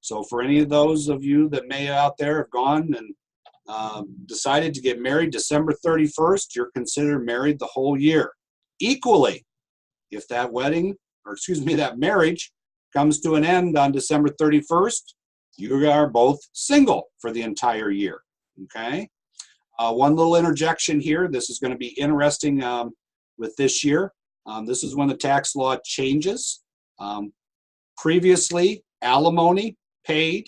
A: So for any of those of you that may out there have gone and decided to get married December 31st, you're considered married the whole year. Equally, if that wedding, or excuse me, that marriage comes to an end on December 31st, you are both single for the entire year. Okay. One little interjection here. This is going to be interesting with this year. This is when the tax law changes. Previously, alimony paid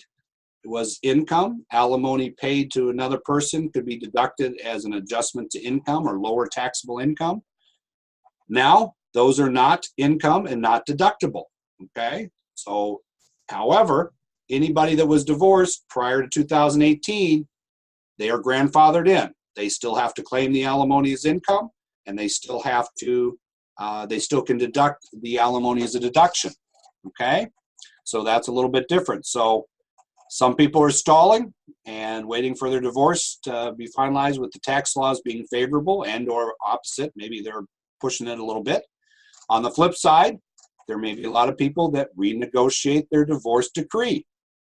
A: was income. Alimony paid to another person could be deducted as an adjustment to income or lower taxable income. Now, those are not income and not deductible. Okay, so however, anybody that was divorced prior to 2018, they are grandfathered in. They still have to claim the alimony as income, and they still have to, they still can deduct the alimony as a deduction. Okay, so that's a little bit different. So some people are stalling and waiting for their divorce to be finalized with the tax laws being favorable and or opposite. Maybe they're pushing it a little bit. On the flip side, there may be a lot of people that renegotiate their divorce decree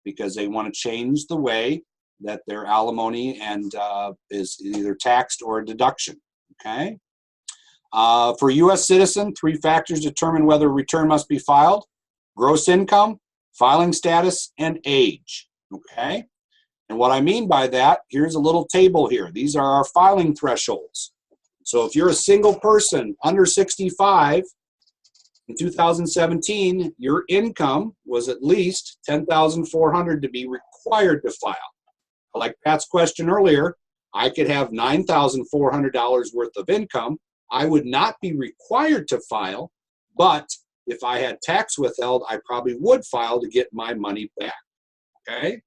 A: because they want to change the way that their alimony and is either taxed or a deduction. Okay. For U.S. citizen, 3 factors determine whether a return must be filed: gross income, filing status, and age. Okay. And what I mean by that, here's a little table here. These are our filing thresholds. So if you're a single person under 65, in 2017, your income was at least $10,400 to be required to file. Like Pat's question earlier, I could have $9,400 worth of income. I would not be required to file, but if I had tax withheld, I probably would file to get my money back. Okay?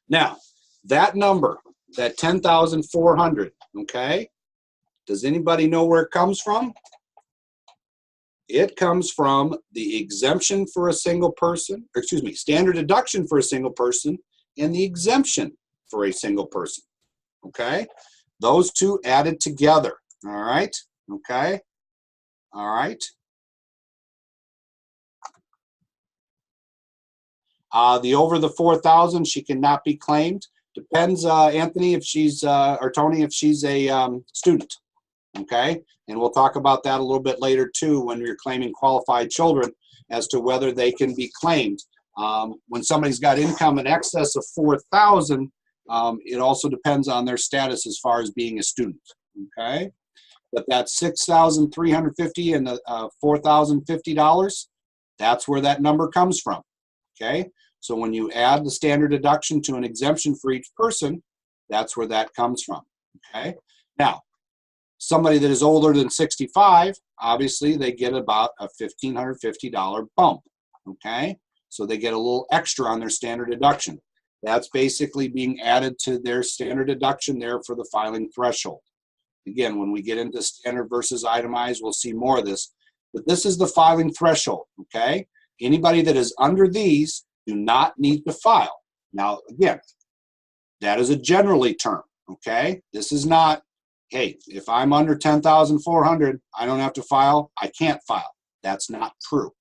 A: Now, that number, that $10,400, okay? Does anybody know where it comes from? It comes from the exemption for a single person, or excuse me, standard deduction for a single person and the exemption for a single person. Okay? Those two added together. All right? Okay? All right. The over the 4,000, she cannot be claimed. Depends, Anthony, if she's, or Tony, if she's a student. Okay, and we'll talk about that a little bit later too when you're claiming qualified children as to whether they can be claimed. When somebody's got income in excess of 4,000, it also depends on their status as far as being a student. Okay, but that $6,350 and the $4,050, that's where that number comes from. Okay, so when you add the standard deduction to an exemption for each person, that's where that comes from. Okay, now, somebody that is older than 65, obviously they get about a $1,550 bump, okay? So they get a little extra on their standard deduction. That's basically being added to their standard deduction there for the filing threshold. Again, when we get into standard versus itemized, we'll see more of this, but this is the filing threshold, okay? Anybody that is under these do not need to file. Now, again, that is a generally term, okay? This is not, hey, if I'm under 10,400, I don't have to file, I can't file. That's not true,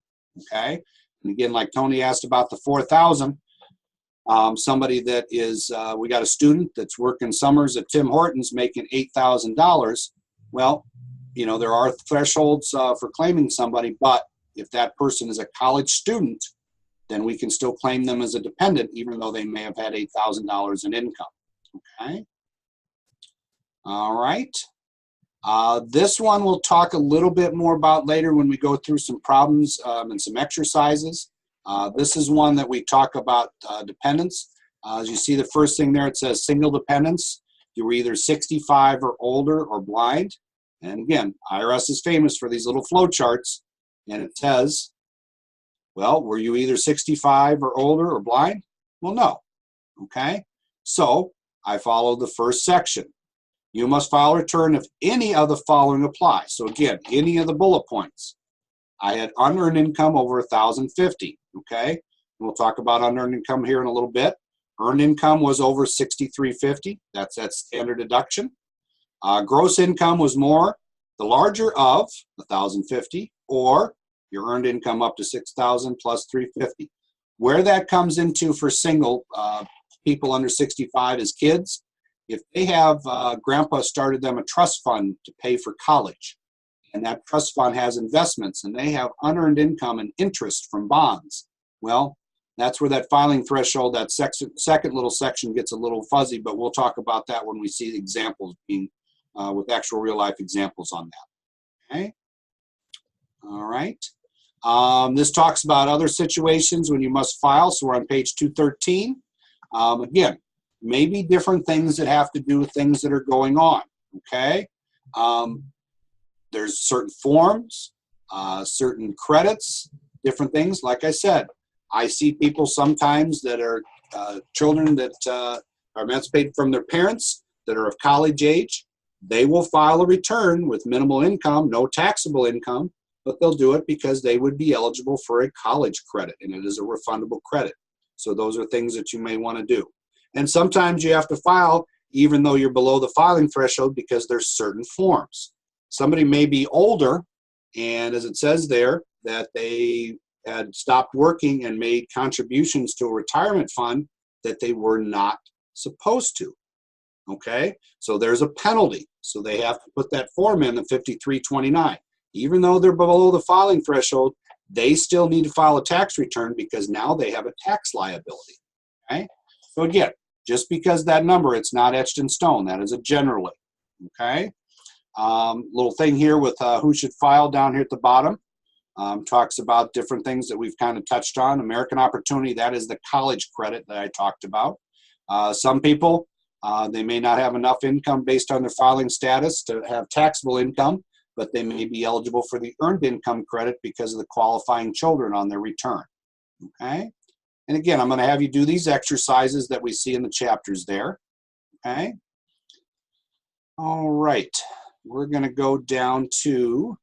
A: okay? And again, like Tony asked about the 4,000, Somebody that is, we got a student that's working summers at Tim Hortons making $8,000. Well, you know, there are thresholds for claiming somebody, but if that person is a college student, then we can still claim them as a dependent, even though they may have had $8,000 in income. Okay. All right. This one we'll talk a little bit more about later when we go through some problems and some exercises. This is one that we talk about dependents. As you see the first thing there, it says single dependents. You were either 65 or older or blind. And again, IRS is famous for these little flow charts. And it says, well, were you either 65 or older or blind? Well, no. Okay. So I follow the first section. You must file a return if any of the following apply. So again, any of the bullet points. I had unearned income over $1,050. Okay. And we'll talk about unearned income here in a little bit. Earned income was over $6,350. That's that standard deduction. Gross income was more, the larger of $1,050, or your earned income up to $6,000 plus $350. Where that comes into for single people under 65 is kids. If they have, grandpa started them a trust fund to pay for college, and that trust fund has investments, and they have unearned income and interest from bonds, well, that's where that filing threshold, that second little section gets a little fuzzy, but we'll talk about that when we see the examples being, with actual real life examples on that. Okay. All right. This talks about other situations when you must file. So we're on page 213. Again, maybe different things that have to do with things that are going on. Okay. There's certain forms, certain credits, different things. Like I said, I see people sometimes that are children that are emancipated from their parents that are of college age. They will file a return with minimal income, no taxable income, but they'll do it because they would be eligible for a college credit, and it is a refundable credit. So those are things that you may want to do. And sometimes you have to file even though you're below the filing threshold because there's certain forms. Somebody may be older, and as it says there, that they had stopped working and made contributions to a retirement fund that they were not supposed to. Okay, so there's a penalty. So they have to put that form in, the 5329. Even though they're below the filing threshold, they still need to file a tax return because now they have a tax liability. Okay, so again, just because that number, it's not etched in stone. That is a generally. Okay, little thing here with who should file down here at the bottom. Talks about different things that we've kind of touched on. American Opportunity, that is the college credit that I talked about. Some people, they may not have enough income based on their filing status to have taxable income, but they may be eligible for the earned income credit because of the qualifying children on their return. Okay? And again, I'm going to have you do these exercises that we see in the chapters there. Okay? All right. We're going to go down to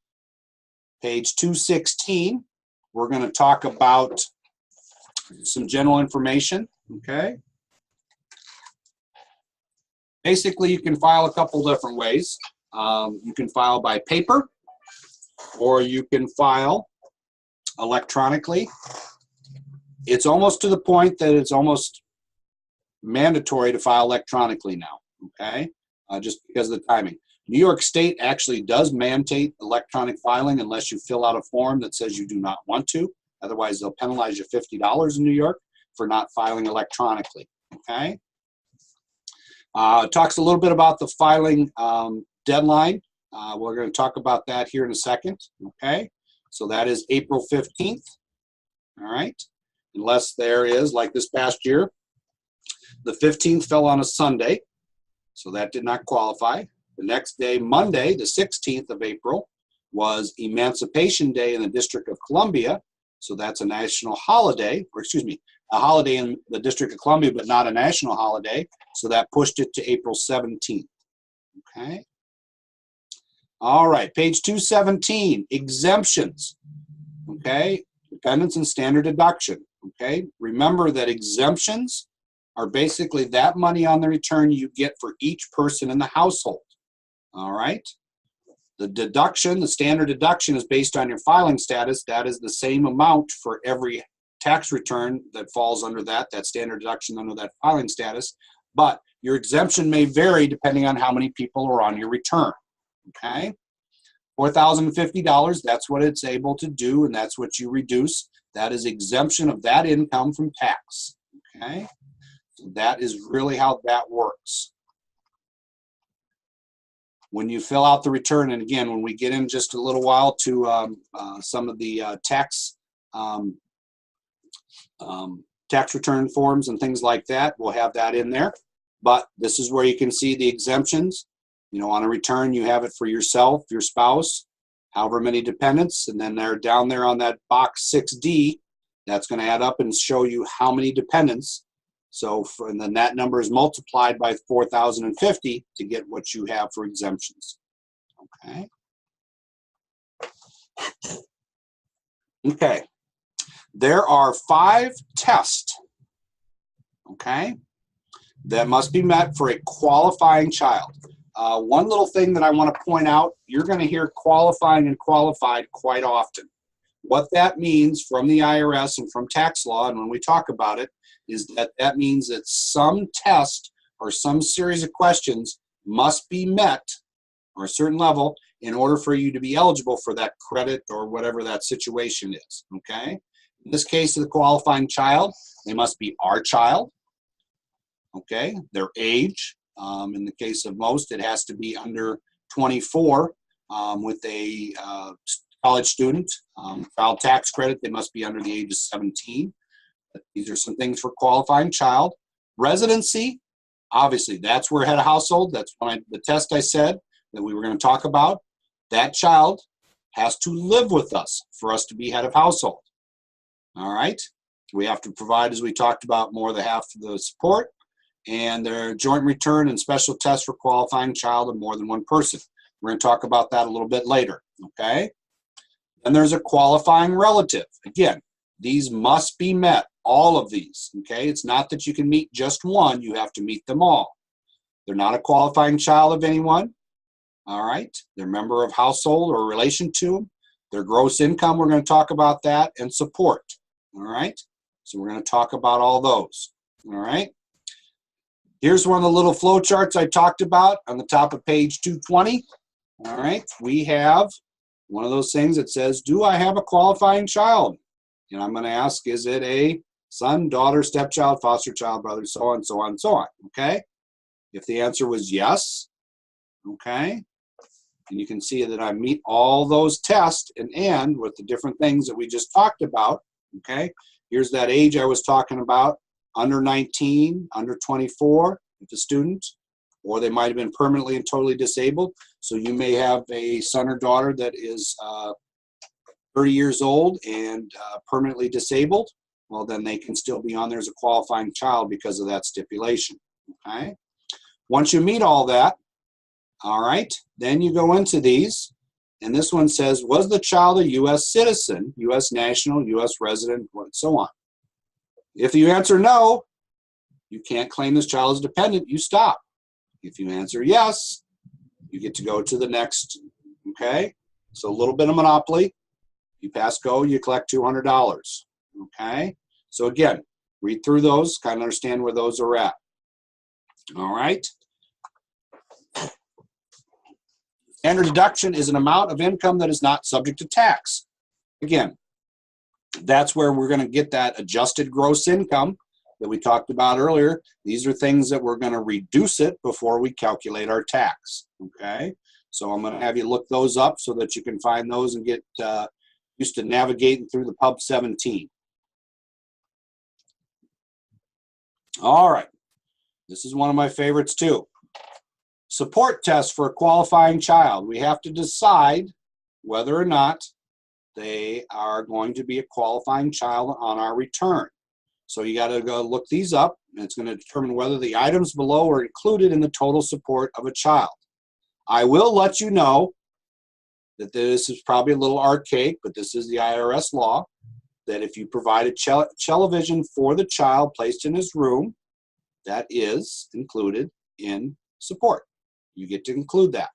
A: page 216. We're going to talk about some general information. Okay? Basically, you can file a couple different ways. You can file by paper, or you can file electronically. It's almost to the point that it's almost mandatory to file electronically now, okay? Just because of the timing. New York State actually does mandate electronic filing unless you fill out a form that says you do not want to. Otherwise, they'll penalize you $50 in New York for not filing electronically, okay? It talks a little bit about the filing deadline. We're going to talk about that here in a second, okay? So that is April 15th, all right? Unless there is, like this past year, the 15th fell on a Sunday, so that did not qualify. The next day, Monday, the 16th of April, was Emancipation Day in the District of Columbia, so that's a national holiday, or excuse me, a holiday in the District of Columbia, but not a national holiday, so that pushed it to April 17th, okay? All right, page 217, exemptions, okay? Dependents and standard deduction, okay? Remember that exemptions are basically that money on the return you get for each person in the household, all right? The deduction, the standard deduction is based on your filing status. That is the same amount for every tax return that falls under that standard deduction under that filing status, but your exemption may vary depending on how many people are on your return, okay? $4,050, that's what it's able to do, and that's what you reduce. That is exemption of that income from tax, okay? So that is really how that works. When you fill out the return, and again, when we get in just a little while to some of the tax return forms and things like that, we'll have that in there. But this is where you can see the exemptions. You know, on a return, you have it for yourself, your spouse, however many dependents, and then they're down there on that box 6D. That's going to add up and show you how many dependents. So, and then that number is multiplied by 4,050 to get what you have for exemptions. Okay. Okay. There are 5 tests, okay, that must be met for a qualifying child. One little thing that I want to point out, you're going to hear qualifying and qualified quite often. What that means from the IRS and from tax law, and when we talk about it, is that that means that some test or some series of questions must be met, or a certain level, in order for you to be eligible for that credit or whatever that situation is, okay? In this case of the qualifying child, they must be our child, okay? Their age, in the case of most, it has to be under 24 with a college student. Child tax credit, they must be under the age of 17. These are some things for qualifying child. Residency, obviously, that's where head of household, that's the test I said that we were going to talk about. That child has to live with us for us to be head of household. All right? We have to provide, as we talked about, more than half of the support, and their joint return and special test for qualifying child of more than one person. We're going to talk about that a little bit later, okay? And there's a qualifying relative. Again, these must be met, all of these, okay? It's not that you can meet just one, you have to meet them all. They're not a qualifying child of anyone, all right? They're a member of household or relation to them. Their gross income, we're going to talk about that, and support, all right? So we're going to talk about all those, all right? Here's one of the little flow charts I talked about on the top of page 220, all right? We have one of those things that says, do I have a qualifying child? And I'm going to ask, is it a son, daughter, stepchild, foster child, brother, so on, so on, so on, okay? If the answer was yes, okay, and you can see that I meet all those tests and with the different things that we just talked about, okay? Here's that age I was talking about, under 19, under 24, if a student, or they might have been permanently and totally disabled. So you may have a son or daughter that is 30 years old and permanently disabled. Well, then they can still be on there as a qualifying child because of that stipulation, okay? Once you meet all that, all right, then you go into these, and this one says, was the child a U.S. citizen, U.S. national, U.S. resident, and so on. If you answer no, you can't claim this child as dependent, you stop. If you answer yes, you get to go to the next, okay? So a little bit of monopoly. You pass go, you collect $200, okay? So again, read through those, kind of understand where those are at. All right? Standard deduction is an amount of income that is not subject to tax. Again, that's where we're going to get that adjusted gross income that we talked about earlier. These are things that we're going to reduce it before we calculate our tax, okay? So I'm going to have you look those up so that you can find those and get used to navigating through the Pub 17. All right, this is one of my favorites too. Support test for a qualifying child. We have to decide whether or not they are going to be a qualifying child on our return. So you got to go look these up, and it's going to determine whether the items below are included in the total support of a child. I will let you know that this is probably a little archaic, but this is the IRS law, that if you provide a television for the child placed in his room, that is included in support. You get to include that,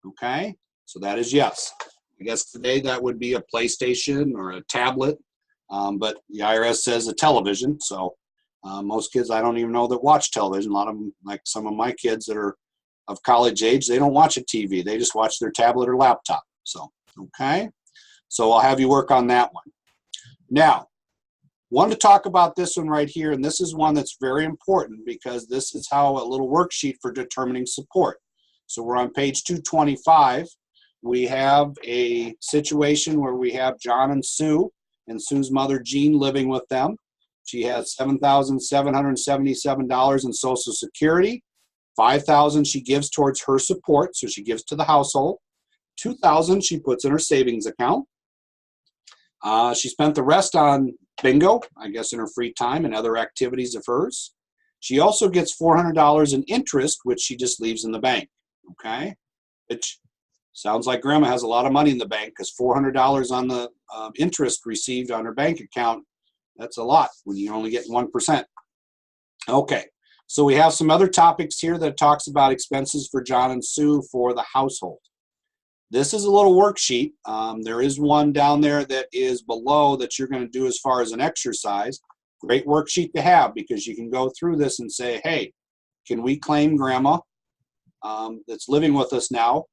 A: okay? So that is yes. I guess today that would be a PlayStation or a tablet, But the IRS says a television, so most kids I don't even know that watch television. A lot of them, like some of my kids that are of college age, they don't watch a TV. They just watch their tablet or laptop. So, okay. So I'll have you work on that one. Now, want to talk about this one right here, and this is one that's very important because this is how a little worksheet for determining support. So we're on page 225. We have a situation where we have John and Sue's mother Jean living with them. She has $7,777 in Social Security. $5,000 she gives towards her support, so she gives to the household. $2,000 she puts in her savings account. She spent the rest on bingo, I guess in her free time and other activities of hers. She also gets $400 in interest, which she just leaves in the bank, okay? Which sounds like Grandma has a lot of money in the bank because $400 on the interest received on her bank account, that's a lot when you only get 1%. Okay, so we have some other topics here that talks about expenses for John and Sue for the household. This is a little worksheet. There is one down there that is below that you're going to do as far as an exercise. Great worksheet to have because you can go through this and say, hey, can we claim Grandma that's living with us now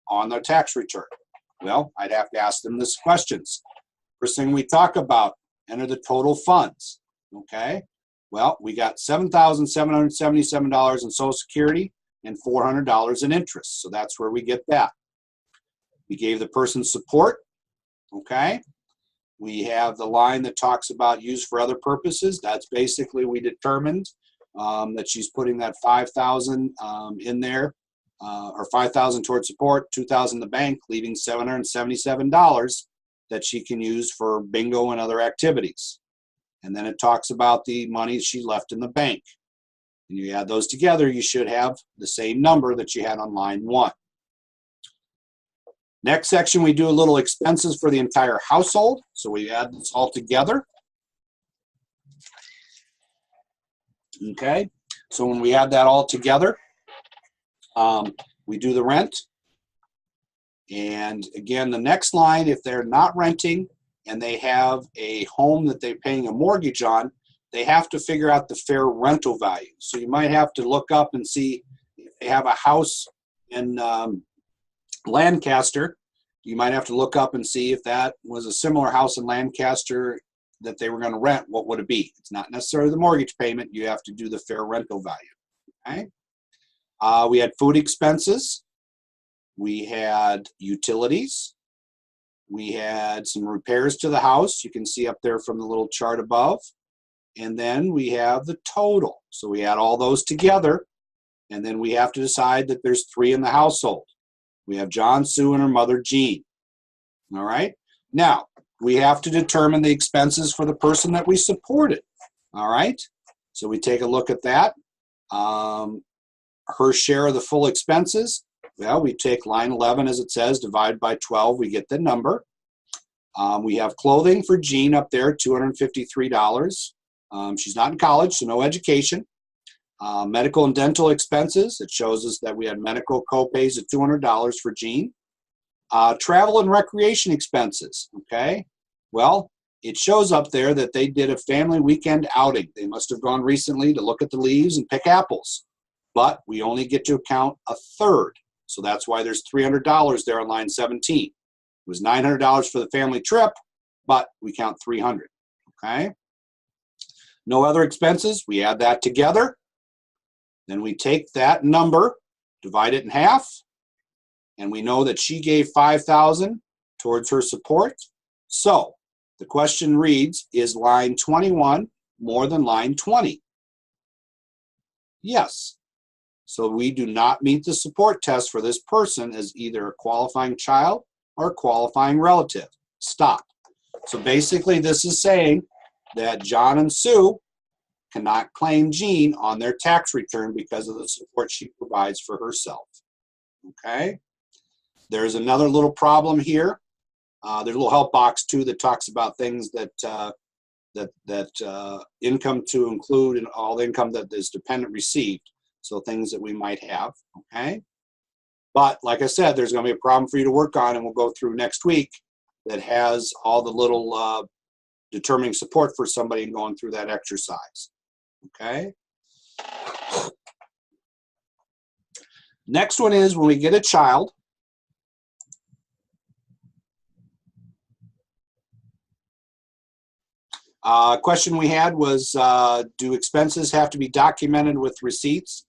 A: on their tax return? Well, I'd have to ask them this questions. First thing we talk about, enter the total funds, okay? Well, we got $7,777 in Social Security and $400 in interest, so that's where we get that. We gave the person support, okay? We have the line that talks about used for other purposes. That's basically we determined that she's putting that $5,000 in there, or $5,000 towards support, $2,000 in the bank, leaving $777 that she can use for bingo and other activities. And then it talks about the money she left in the bank. And you add those together, you should have the same number that you had on line 1. Next section, we do a little expenses for the entire household. So we add this all together. Okay, so when we add that all together, we do the rent. And again, the next line, if they're not renting and they have a home that they're paying a mortgage on, they have to figure out the fair rental value. So you might have to look up and see if they have a house in Lancaster. You might have to look up and see if that was a similar house in Lancaster that they were going to rent. What would it be? It's not necessarily the mortgage payment. You have to do the fair rental value. Okay. We had food expenses. We had utilities. We had some repairs to the house. You can see up there from the little chart above. And then we have the total. So we add all those together. And then we have to decide that there's 3 in the household. We have John, Sue, and her mother, Jean. All right. Now, we have to determine the expenses for the person that we supported. All right. So we take a look at that. Her share of the full expenses. Well, we take line 11 as it says, divide by 12, we get the number. We have clothing for Jean up there, $253. She's not in college, so no education. Medical and dental expenses, it shows us that we had medical co-pays of $200 for Jean. Travel and recreation expenses, okay? Well, it shows up there that they did a family weekend outing. They must have gone recently to look at the leaves and pick apples. But we only get to count a third. So that's why there's $300 there on line 17. It was $900 for the family trip, but we count $300, okay? No other expenses, we add that together. Then we take that number, divide it in half, and we know that she gave $5,000 towards her support. So the question reads, is line 21 more than line 20? Yes. So we do not meet the support test for this person as either a qualifying child or a qualifying relative. Stop. So basically this is saying that John and Sue cannot claim Jean on their tax return because of the support she provides for herself. Okay? There's another little problem here. There's a little help box too that talks about things that income to include and all the income that is dependent received. So things that we might have, okay? But like I said, there's going to be a problem for you to work on, and we'll go through next week that has all the little determining support for somebody and going through that exercise. Okay. Next one is when we get a child. Question we had was, do expenses have to be documented with receipts?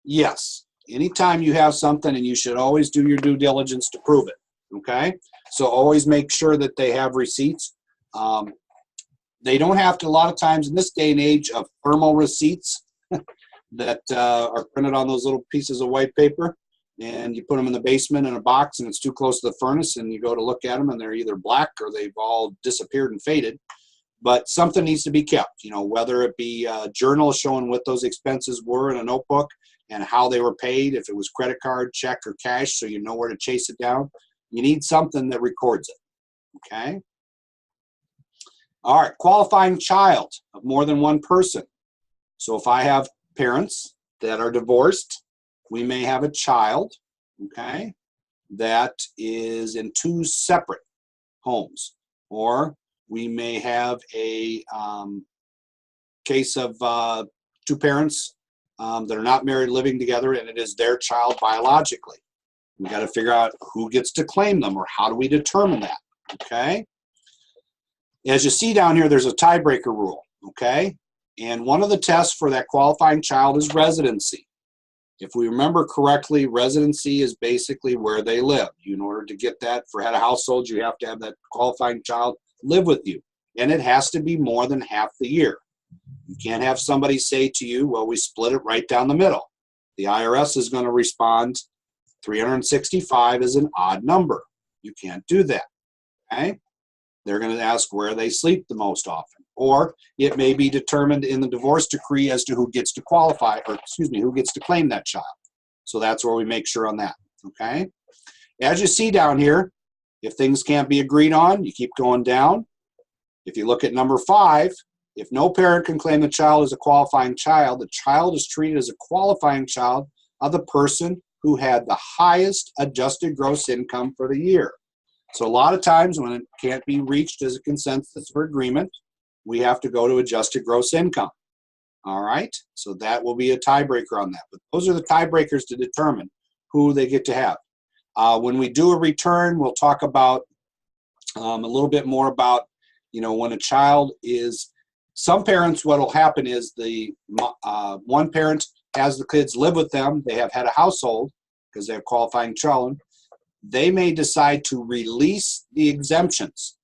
A: Yes. Anytime you have something, and you should always do your due diligence to prove it. Okay? So always make sure that they have receipts. They don't have to, a lot of times in this day and age of thermal receipts that are printed on those little pieces of white paper, and you put them in the basement in a box and it's too close to the furnace, and you go to look at them and they're either black or they've all disappeared and faded. But something needs to be kept, you know, whether it be a journal showing what those expenses were in a notebook and how they were paid, if it was credit card, check, or cash, so you know where to chase it down. You need something that records it, okay? All right, qualifying child of more than one person. So if I have parents that are divorced, we may have a child, okay, that is in two separate homes. Or we may have a case of two parents that are not married living together, and it is their child biologically. We got to figure out who gets to claim them, or how do we determine that, okay? As you see down here, there's a tiebreaker rule, okay? And one of the tests for that qualifying child is residency. If we remember correctly, residency is basically where they live. In order to get that for head of household, you have to have that qualifying child live with you. And it has to be more than half the year. You can't have somebody say to you, well, we split it right down the middle. The IRS is going to respond, 365 is an odd number. You can't do that, okay? They're going to ask where they sleep the most often. Or it may be determined in the divorce decree as to who gets to qualify, or excuse me, who gets to claim that child. So that's where we make sure on that, okay? As you see down here, if things can't be agreed on, you keep going down. If you look at number 5, if no parent can claim the child as a qualifying child, the child is treated as a qualifying child of the person who had the highest adjusted gross income for the year. So a lot of times when it can't be reached as a consensus for agreement, we have to go to adjusted gross income. All right, so that will be a tiebreaker on that. But those are the tiebreakers to determine who they get to have. When we do a return, we'll talk about a little bit more about, you know, when a child is, some parents, what will happen is the one parent has the kids live with them, they have had a household because they have qualifying children. They may decide to release the exemptions.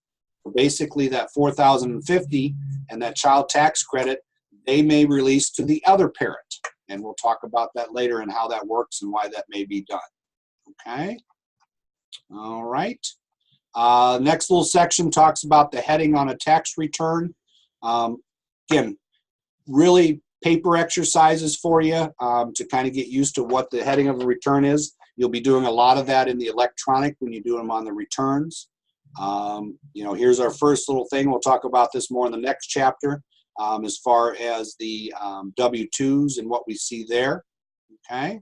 A: So basically that $4,050 and that child tax credit, they may release to the other parent. And we'll talk about that later and how that works and why that may be done. Okay. All right. Next little section talks about the heading on a tax return. Again, really paper exercises for you to kind of get used to what the heading of the return is. You'll be doing a lot of that in the electronic when you do them on the returns. You know, here's our first little thing. We'll talk about this more in the next chapter as far as the W-2s and what we see there. Okay.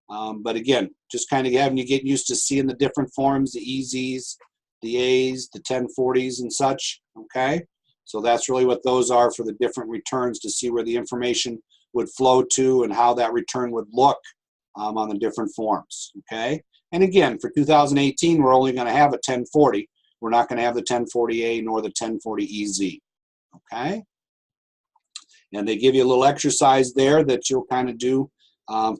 A: But again, just kind of having you get used to seeing the different forms, the EZs, the A's, the 1040s and such, okay? So that's really what those are for the different returns, to see where the information would flow to and how that return would look on the different forms, okay? And again, for 2018, we're only going to have a 1040. We're not going to have the 1040A nor the 1040EZ, okay? And they give you a little exercise there that you'll kind of do,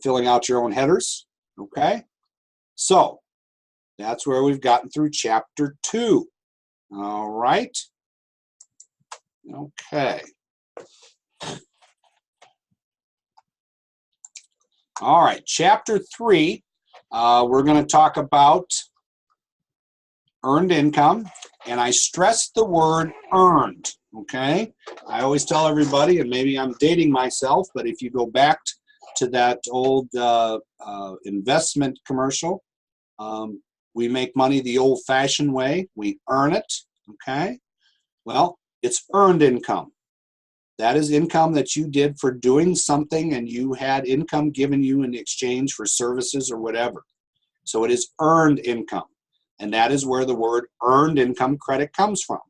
A: filling out your own headers, okay? So that's where we've gotten through chapter 2. All right. Okay. All right, chapter 3, we're going to talk about earned income, and I stress the word earned, okay? I always tell everybody, and maybe I'm dating myself, but if you go back to that old investment commercial, we make money the old-fashioned way. We earn it, okay? Well, it's earned income. That is income that you did for doing something, and you had income given you in exchange for services or whatever. So it is earned income, and that is where the word earned income credit comes from.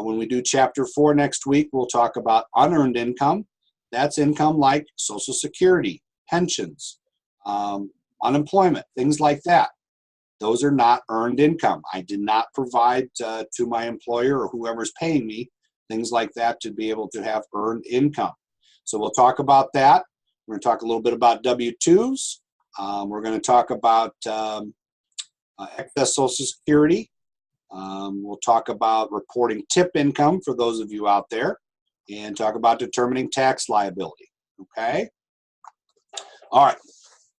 A: When we do Chapter 4 next week, we'll talk about unearned income. That's income like Social Security, pensions, unemployment, things like that. Those are not earned income. I did not provide to my employer or whoever's paying me things like that to be able to have earned income. So we'll talk about that. We're going to talk a little bit about W-2s. We're going to talk about excess Social Security. We'll talk about reporting tip income for those of you out there, and talk about determining tax liability. Okay? All right.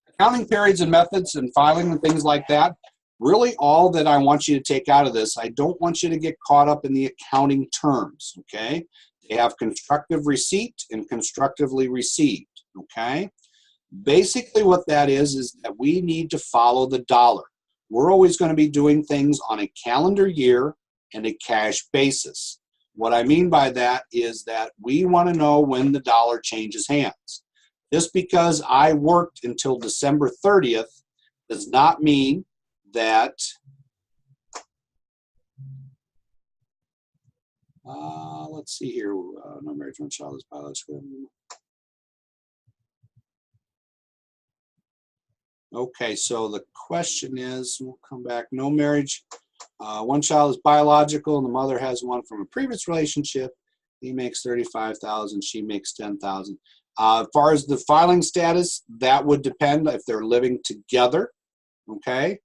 A: Accounting periods and methods and filing and things like that. Really all that I want you to take out of this, I don't want you to get caught up in the accounting terms, okay? They have constructive receipt and constructively received, okay? Basically what that is that we need to follow the dollar. We're always going to be doing things on a calendar year and a cash basis. What I mean by that is that we want to know when the dollar changes hands. Just because I worked until December 30th does not mean that let's see here, no marriage, one child is biological. Okay, so the question is, we'll come back, no marriage, one child is biological and the mother has one from a previous relationship. He makes $35,000, she makes $10,000. As far as the filing status, that would depend if they're living together, okay?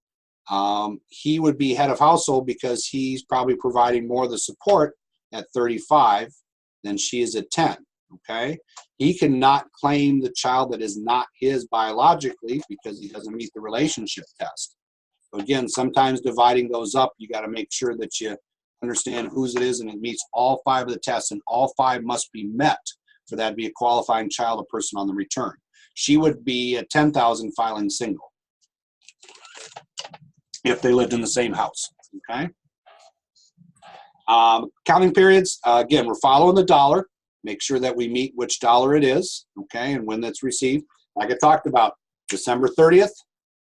A: He would be head of household because he's probably providing more of the support at 35 than she is at 10, okay? He cannot claim the child that is not his biologically because he doesn't meet the relationship test. So again, sometimes dividing those up, you got to make sure that you understand whose it is and it meets all 5 of the tests, and all 5 must be met for that to be a qualifying child or person on the return. She would be at 10,000 filing single if they lived in the same house, okay? Counting periods, again, we're following the dollar. Make sure that we meet which dollar it is, okay, and when that's received. Like I talked about, December 30th,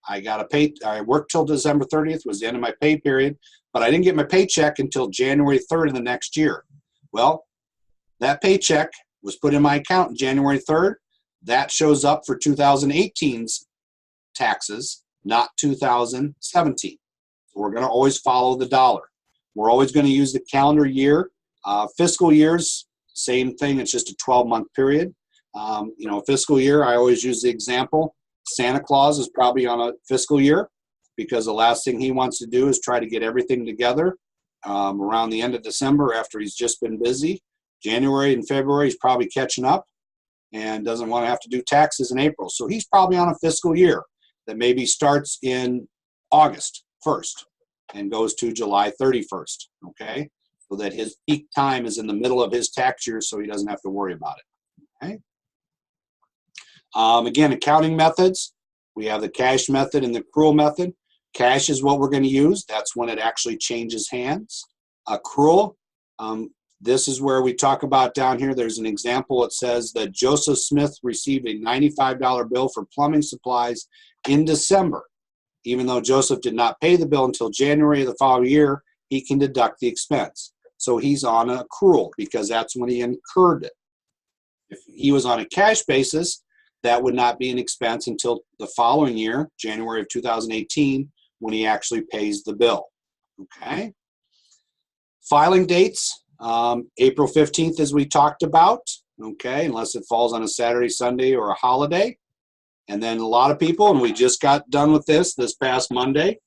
A: I worked till December 30th, was the end of my pay period, but I didn't get my paycheck until January 3rd of the next year. Well, that paycheck was put in my account on January 3rd. That shows up for 2018's taxes, not 2017. So we're going to always follow the dollar. We're always going to use the calendar year. Fiscal years, same thing. It's just a 12-month period. Fiscal year, I always use the example. Santa Claus is probably on a fiscal year because the last thing he wants to do is try to get everything together around the end of December after he's just been busy. January and February, he's probably catching up and doesn't want to have to do taxes in April. So he's probably on a fiscal year that maybe starts in August 1st and goes to July 31st, okay? So that his peak time is in the middle of his tax year so he doesn't have to worry about it, okay? Again, accounting methods. We have the cash method and the accrual method. Cash is what we're going to use. That's when it actually changes hands. Accrual, this is where we talk about down here. There's an example. It says that Joseph Smith received a $95 bill for plumbing supplies in December. Even though Joseph did not pay the bill until January of the following year, he can deduct the expense. So he's on an accrual because that's when he incurred it. If he was on a cash basis, that would not be an expense until the following year, January of 2018, when he actually pays the bill. Okay. Filing dates, April 15th, as we talked about. Okay, unless it falls on a Saturday, Sunday, or a holiday. And then a lot of people, and we just got done with this past Monday.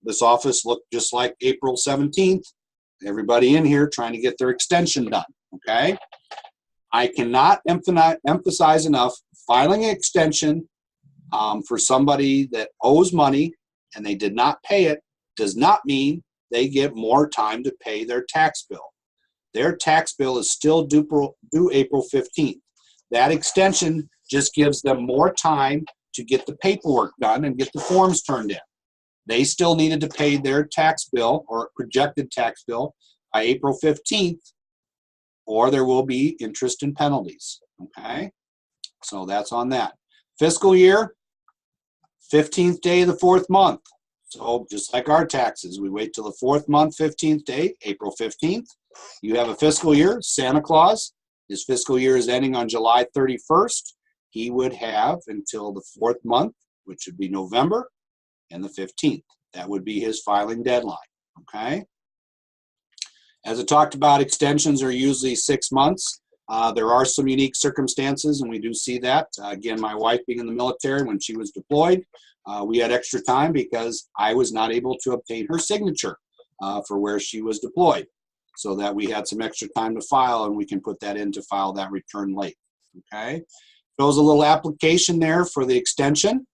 A: This office looked just like April 17th. Everybody in here trying to get their extension done. Okay. I cannot emphasize enough, filing an extension for somebody that owes money and they did not pay it does not mean they get more time to pay their tax bill. Their tax bill is still due April 15th. That extension just gives them more time to get the paperwork done and get the forms turned in. They still needed to pay their tax bill or projected tax bill by April 15th, or there will be interest and penalties, okay? So that's on that. Fiscal year, 15th day of the 4th month. So just like our taxes, we wait till the 4th month, 15th day, April 15th. You have a fiscal year. Santa Claus, his fiscal year is ending on July 31st. He would have until the 4th month, which would be November, and the 15th. That would be his filing deadline, okay? As I talked about, extensions are usually 6 months. There are some unique circumstances, and we do see that. Again, my wife being in the military, when she was deployed, we had extra time because I was not able to obtain her signature for where she was deployed, so that we had some extra time to file, and we can put that in to file that return late, okay? Shows a little application there for the extension.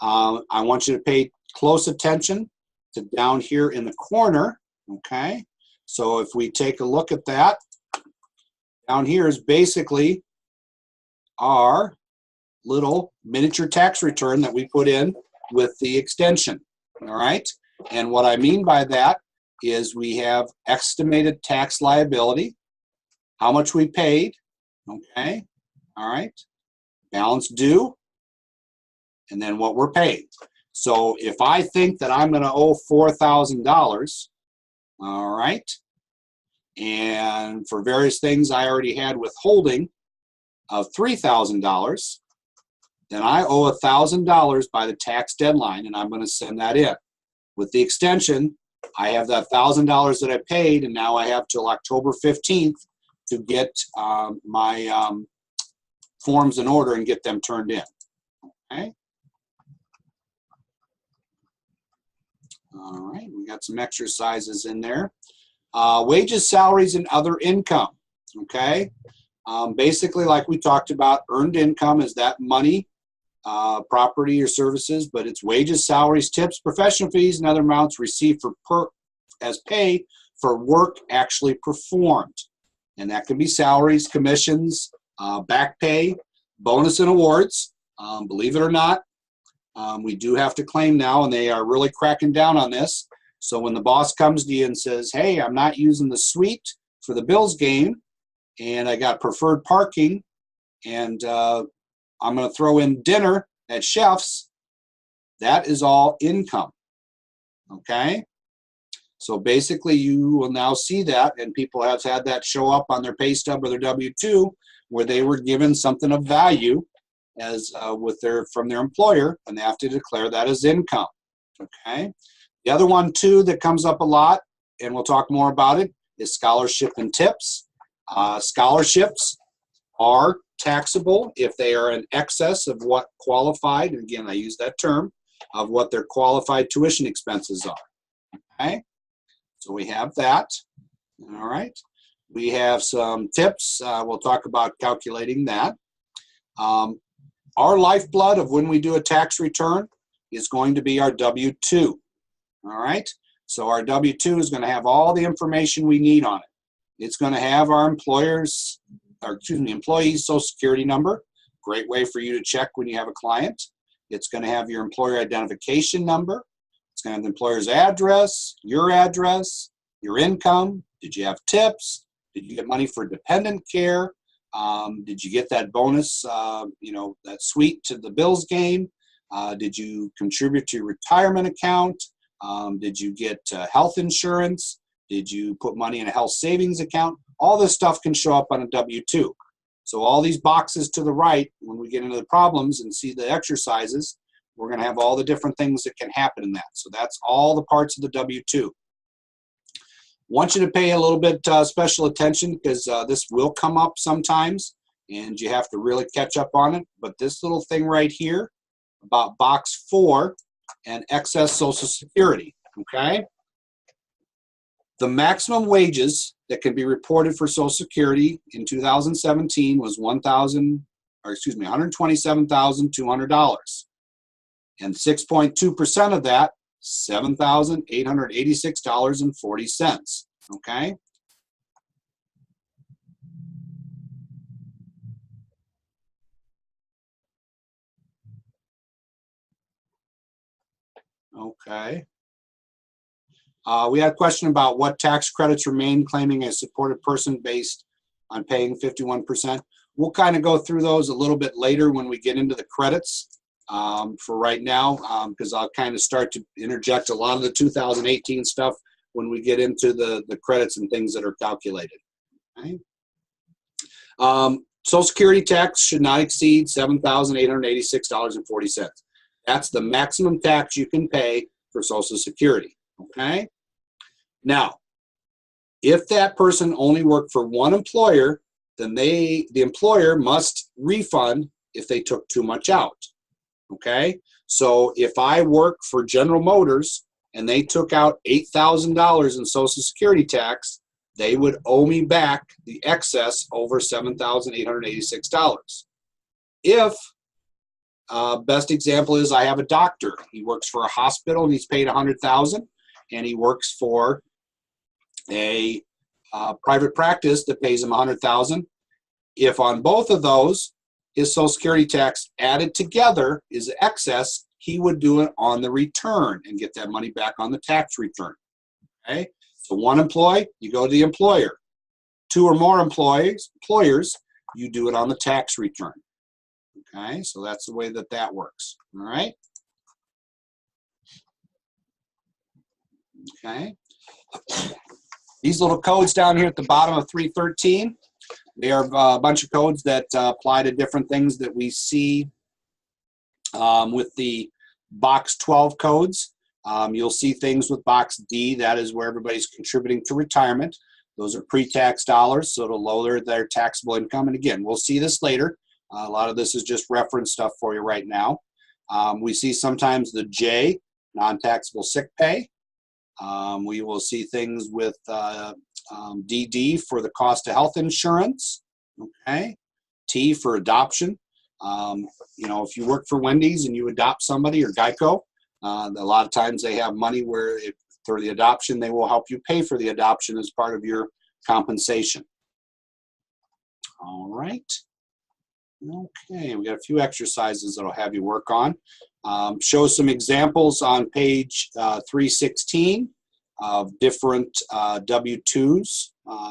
A: I want you to pay close attention to down here in the corner, okay? So if we take a look at that, down here is basically our little miniature tax return that we put in with the extension, all right? And what I mean by that is we have estimated tax liability, how much we paid, okay, all right, balance due, and then what we're paid. So if I think that I'm going to owe $4,000, all right, and for various things I already had withholding of $3,000, then I owe $1,000 by the tax deadline, and I'm going to send that in. With the extension, I have that $1,000 that I paid, and now I have till October 15th to get my forms in order and get them turned in. Okay. All right, we got some exercises in there. Wages, salaries, and other income. Okay. Basically, like we talked about, earned income is that money, property or services, but it's wages, salaries, tips, professional fees, and other amounts received as pay for work actually performed. And that can be salaries, commissions, back pay, bonus and awards. Believe it or not, we do have to claim now, and they are really cracking down on this. So when the boss comes to you and says, hey, I'm not using the suite for the Bills game, and I got preferred parking, and I'm going to throw in dinner at Chef's, that is all income, okay? So basically you will now see that, and people have had that show up on their pay stub or their W-2 where they were given something of value as from their employer, and they have to declare that as income, okay? The other one too that comes up a lot, and we'll talk more about it, is scholarship and tips. Scholarships are taxable if they are in excess of what qualified, and again I use that term, of what their qualified tuition expenses are, okay? So we have that, all right? We have some tips. We'll talk about calculating that. Our lifeblood of when we do a tax return is going to be our W-2, all right? So our W-2 is going to have all the information we need on it. It's going to have our employee's Social Security number. Great way for you to check when you have a client. It's going to have your employer identification number. It's going to have the employer's address, your income. Did you have tips? Did you get money for dependent care? Did you get that bonus, that suite to the Bills game? Did you contribute to your retirement account? Did you get health insurance? Did you put money in a health savings account? All this stuff can show up on a W-2. So all these boxes to the right, when we get into the problems and see the exercises, we're going to have all the different things that can happen in that. So that's all the parts of the W-2. Want you to pay a little bit special attention because this will come up sometimes, and you have to really catch up on it. But this little thing right here about box 4 and excess Social Security, okay? The maximum wages that can be reported for Social Security in 2017 was $127,200, and 6.2% of that, $7,886.40. Okay. Okay. We had a question about what tax credits remain claiming a supported person based on paying 51%. We'll kind of go through those a little bit later when we get into the credits. for right now, because I'll kind of start to interject a lot of the 2018 stuff when we get into the credits and things that are calculated. Okay? Social Security tax should not exceed $7,886.40. That's the maximum tax you can pay for Social Security. Okay? Now, if that person only worked for one employer, then the employer must refund if they took too much out. Okay? So if I work for General Motors and they took out $8,000 in Social Security tax, they would owe me back the excess over $7,886. If, best example is I have a doctor. He works for a hospital and he's paid $100,000, and he works for a private practice that pays him $100,000. If on both of those, his Social Security tax added together is excess, he would do it on the return and get that money back on the tax return. Okay? So one employee, you go to the employer. Two or more employers, you do it on the tax return. Okay? So that's the way that works. All right? Okay? These little codes down here at the bottom of 313, they are a bunch of codes that apply to different things that we see with the box 12 codes. You'll see things with box D. That is where everybody's contributing to retirement. Those are pre-tax dollars, so to lower their taxable income. And again, we'll see this later. A lot of this is just reference stuff for you right now. We see sometimes the J, non-taxable sick pay. We will see things with DD for the cost of health insurance. Okay. T for adoption. If you work for Wendy's and you adopt somebody, or Geico, a lot of times they have money where for the adoption, they will help you pay for the adoption as part of your compensation. All right. Okay, we got a few exercises that'll have you work on. Show some examples on page 316 of different W-2s,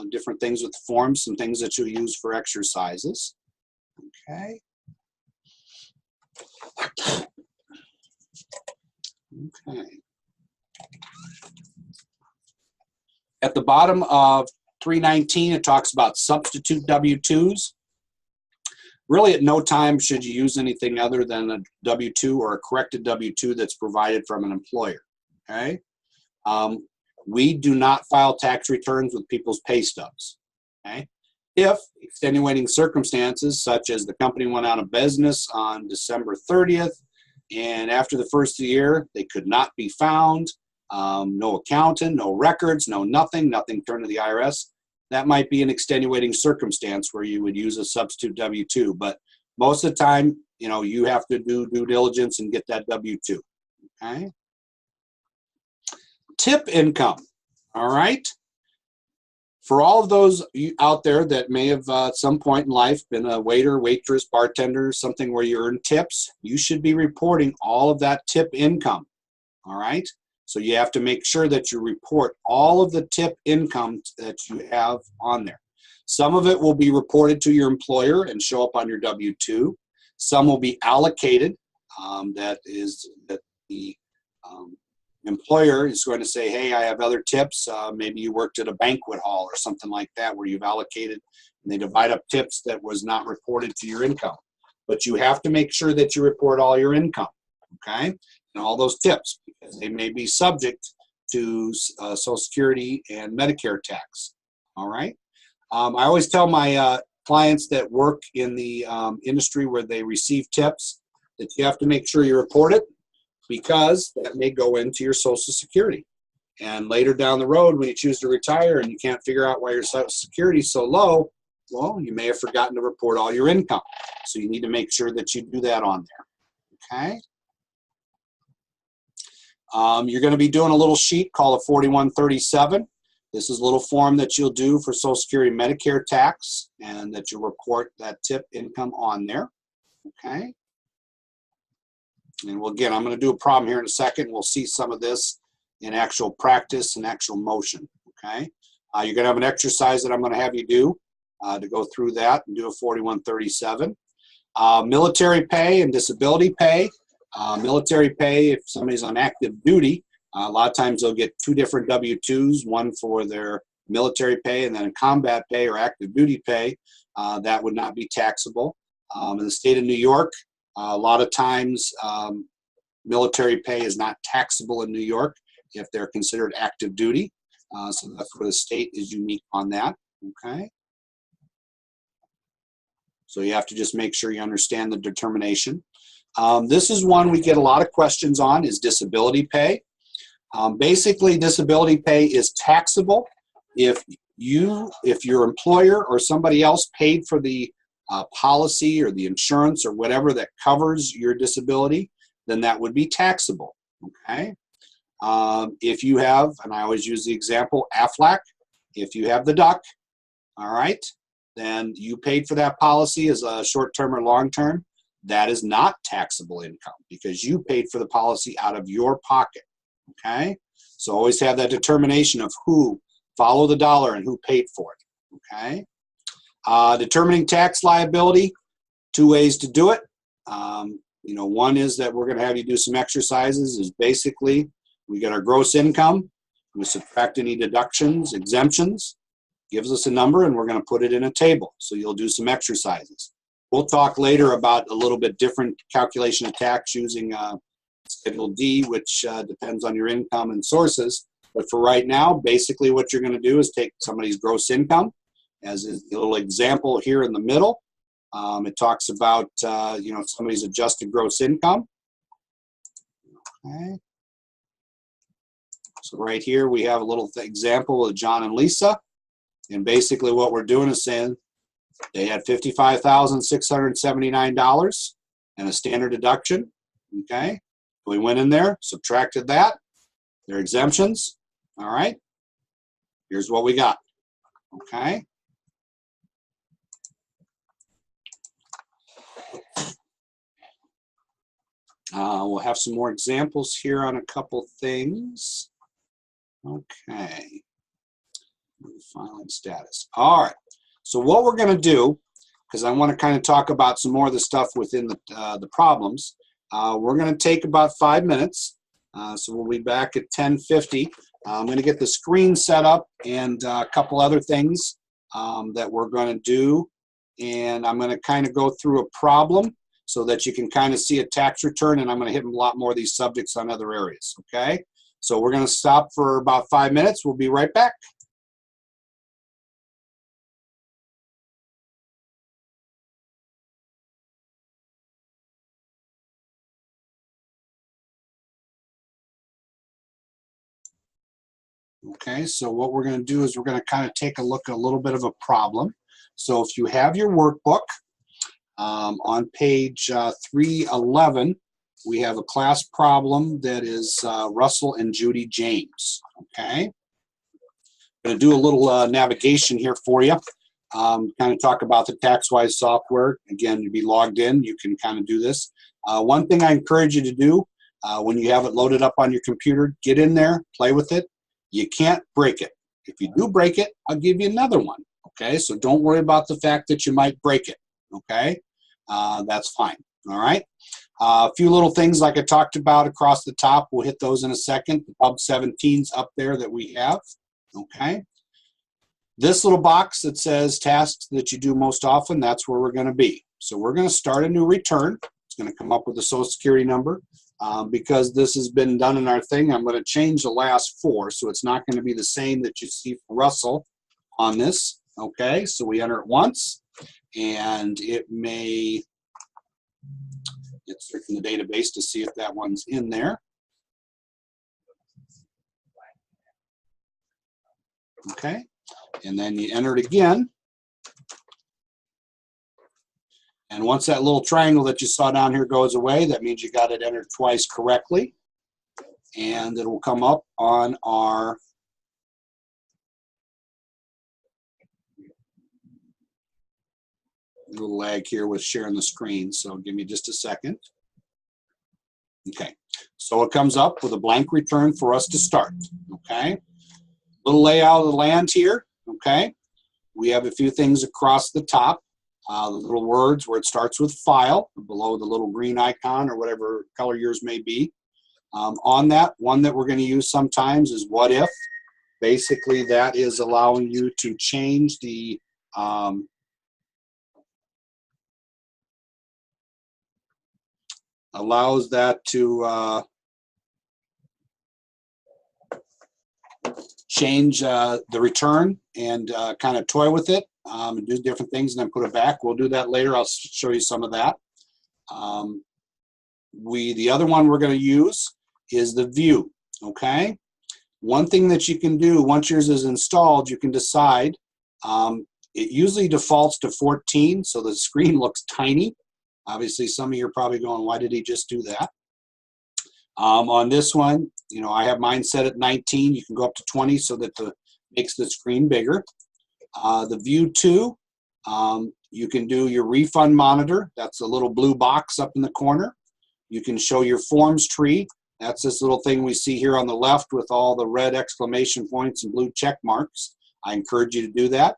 A: different things with forms, some things that you'll use for exercises. Okay. Okay. At the bottom of 319, it talks about substitute W-2s. Really, at no time should you use anything other than a W-2 or a corrected W-2 that's provided from an employer. Okay. We do not file tax returns with people's pay stubs. Okay. If extenuating circumstances, such as the company went out of business on December 30th, and after the first of the year, they could not be found, no accountant, no records, nothing turned to the IRS, that might be an extenuating circumstance where you would use a substitute W-2. But most of the time, you have to do due diligence and get that W-2. Okay. Tip income. All right. For all of those out there that may have at some point in life been a waiter, waitress, bartender, something where you earn tips, you should be reporting all of that tip income. All right. So you have to make sure that you report all of the tip income that you have on there. Some of it will be reported to your employer and show up on your W-2. Some will be allocated. That the employer is going to say, hey, I have other tips. Maybe you worked at a banquet hall or something like that where you've allocated, and they divide up tips that was not reported to your income. But you have to make sure that you report all your income, okay, and all those tips, because they may be subject to Social Security and Medicare tax, all right? I always tell my clients that work in the industry where they receive tips that you have to make sure you report it, because that may go into your Social Security. And later down the road, when you choose to retire and you can't figure out why your Social Security is so low, well, you may have forgotten to report all your income. So you need to make sure that you do that on there, okay? You're going to be doing a little sheet called a 4137. This is a little form that you'll do for Social Security and Medicare tax, and that you'll report that tip income on there, okay? And again, I'm going to do a problem here in a second. We'll see some of this in actual practice and actual motion, okay? You're going to have an exercise that I'm going to have you do to go through that and do a 4137. Military pay and disability pay. Military pay, if somebody's on active duty, a lot of times they'll get two different W-2s, one for their military pay and then combat pay or active duty pay. That would not be taxable. In the state of New York, a lot of times military pay is not taxable in New York if they're considered active duty. So that's where the state is unique on that. Okay. So you have to just make sure you understand the determination. This is one we get a lot of questions on, is disability pay. Basically, disability pay is taxable if your employer or somebody else paid for the policy or the insurance or whatever that covers your disability, then that would be taxable. Okay. If you have, and I always use the example, Aflac, if you have the duck, all right, then you paid for that policy as a short-term or long-term. That is not taxable income because you paid for the policy out of your pocket. Okay, so always have that determination of who, follow the dollar and who paid for it. Okay, determining tax liability, two ways to do it. One is that we're going to have you do some exercises. Is basically we get our gross income, we subtract any deductions, exemptions, gives us a number, and we're going to put it in a table. So you'll do some exercises. We'll talk later about a little bit different calculation of tax using Schedule D, which depends on your income and sources. But for right now, basically what you're going to do is take somebody's gross income, as is the little example here in the middle. It talks about somebody's adjusted gross income. Okay. So right here we have a little example of John and Lisa. And basically what we're doing is saying they had $55,679 and a standard deduction. Okay. We went in there, subtracted that, their exemptions. All right. Here's what we got. Okay. We'll have some more examples here on a couple things. Okay. Filing status. All right. So what we're going to do, because I want to kind of talk about some more of the stuff within the problems, we're going to take about 5 minutes. So we'll be back at 10:50. I'm going to get the screen set up and a couple other things that we're going to do. And I'm going to kind of go through a problem so that you can kind of see a tax return, and I'm going to hit a lot more of these subjects on other areas. Okay. So we're going to stop for about 5 minutes. We'll be right back. Okay, so what we're going to do is we're going to kind of take a look at a little bit of a problem. So if you have your workbook, on page 311, we have a class problem that is Russell and Judy James. Okay, I'm going to do a little navigation here for you. Kind of talk about the TaxWise software. Again, you'd be logged in. You can kind of do this. One thing I encourage you to do when you have it loaded up on your computer, get in there, play with it. You can't break it. If you do break it, I'll give you another one. Okay, so don't worry about the fact that you might break it. Okay, that's fine. All right. A few little things like I talked about across the top. We'll hit those in a second. The Pub 17's up there that we have. Okay. This little box that says tasks that you do most often, that's where we're going to be. So we're going to start a new return. It's going to come up with a Social Security number. Because this has been done in our thing, I'm going to change the last 4, so it's not going to be the same that you see for Russell on this. Okay, so we enter it once, and it may get searched in the database to see if that one's in there. Okay, and then you enter it again. And once that little triangle that you saw down here goes away, that means you got it entered twice correctly. And it will come up on our little lag here with sharing the screen. So give me just a second. Okay, so it comes up with a blank return for us to start. Okay, little layout of the land here. Okay, we have a few things across the top. the little words where it starts with file, below the little green icon or whatever color yours may be. On that, one that we're going to use sometimes is what if. Basically, that is allowing you to change the allows that to change the return and kind of toy with it and do different things and then put it back. We'll do that later. I'll show you some of that. The other one we're going to use is the view, okay? One thing that you can do once yours is installed, you can decide, it usually defaults to 14, so the screen looks tiny. Obviously, some of you are probably going, why did he just do that? On this one, you know, I have mine set at 19. You can go up to 20 so that makes the screen bigger. The view 2, you can do your refund monitor. That's a little blue box up in the corner. You can show your forms tree. That's this little thing we see here on the left with all the red exclamation points and blue check marks. I encourage you to do that.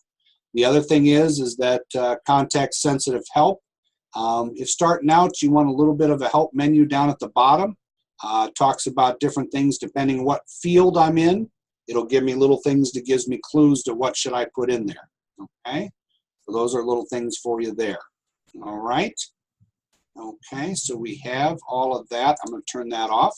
A: The other thing is that context sensitive help. If starting out, you want a little bit of a help menu down at the bottom. Talks about different things depending what field I'm in. It'll give me little things that gives me clues to what should I put in there. Okay, so those are little things for you there. All right. Okay, so we have all of that. I'm going to turn that off.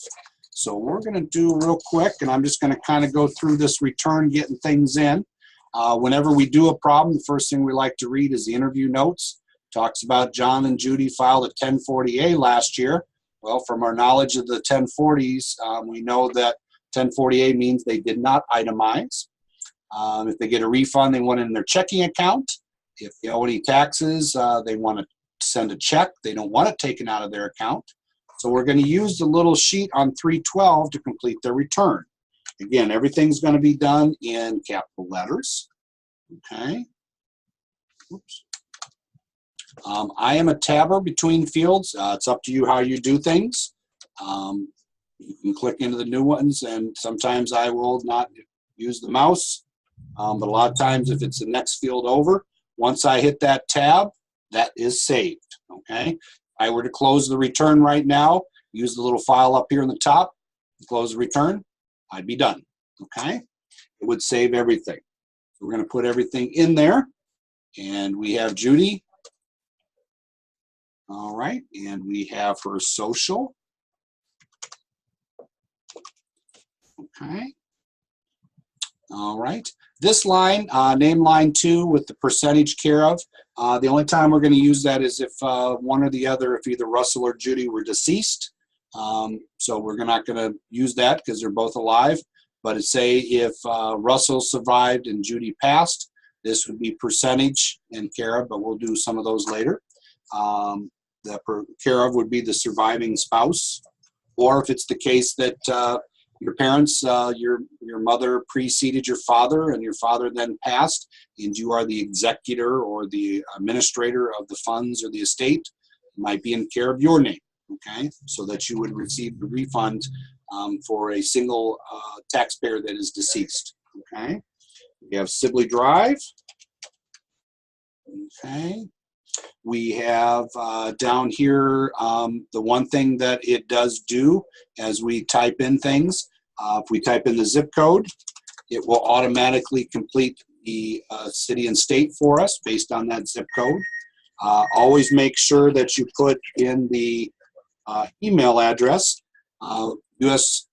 A: So we're going to do real quick, and I'm just going to kind of go through this return, getting things in. Whenever we do a problem, the first thing we like to read is the interview notes. Talks about John and Judy filed a 1040A last year. Well, from our knowledge of the 1040s, we know that 1040A means they did not itemize. If they get a refund, they want it in their checking account. If they owe any taxes, they want to send a check. They don't want it taken out of their account. So we're going to use the little sheet on 312 to complete their return. Again, everything's going to be done in capital letters. Okay. Oops. I am a tabber between fields. It's up to you how you do things. You can click into the new ones, and sometimes I will not use the mouse. But a lot of times, if it's the next field over, once I hit that tab, that is saved. Okay. If I were to close the return right now, use the little file up here in the top, close the return, I'd be done. Okay. It would save everything. So we're going to put everything in there, and we have Judy. All right, and we have her social. Okay. All right. This line, name line 2 with the percentage care of. The only time we're going to use that is if one or the other, if either Russell or Judy were deceased. So we're not going to use that because they're both alive. But say if Russell survived and Judy passed, this would be percentage and care of, but we'll do some of those later. The care of would be the surviving spouse, or if it's the case that your parents, your mother preceded your father and your father then passed, and you are the executor or the administrator of the funds or the estate, it might be in care of your name, okay, so that you would receive the refund for a single taxpayer that is deceased, okay. We have Sibley Drive, okay. We have down here the one thing that it does do as we type in things. If we type in the zip code, it will automatically complete the city and state for us based on that zip code. Always make sure that you put in the email address. U.S.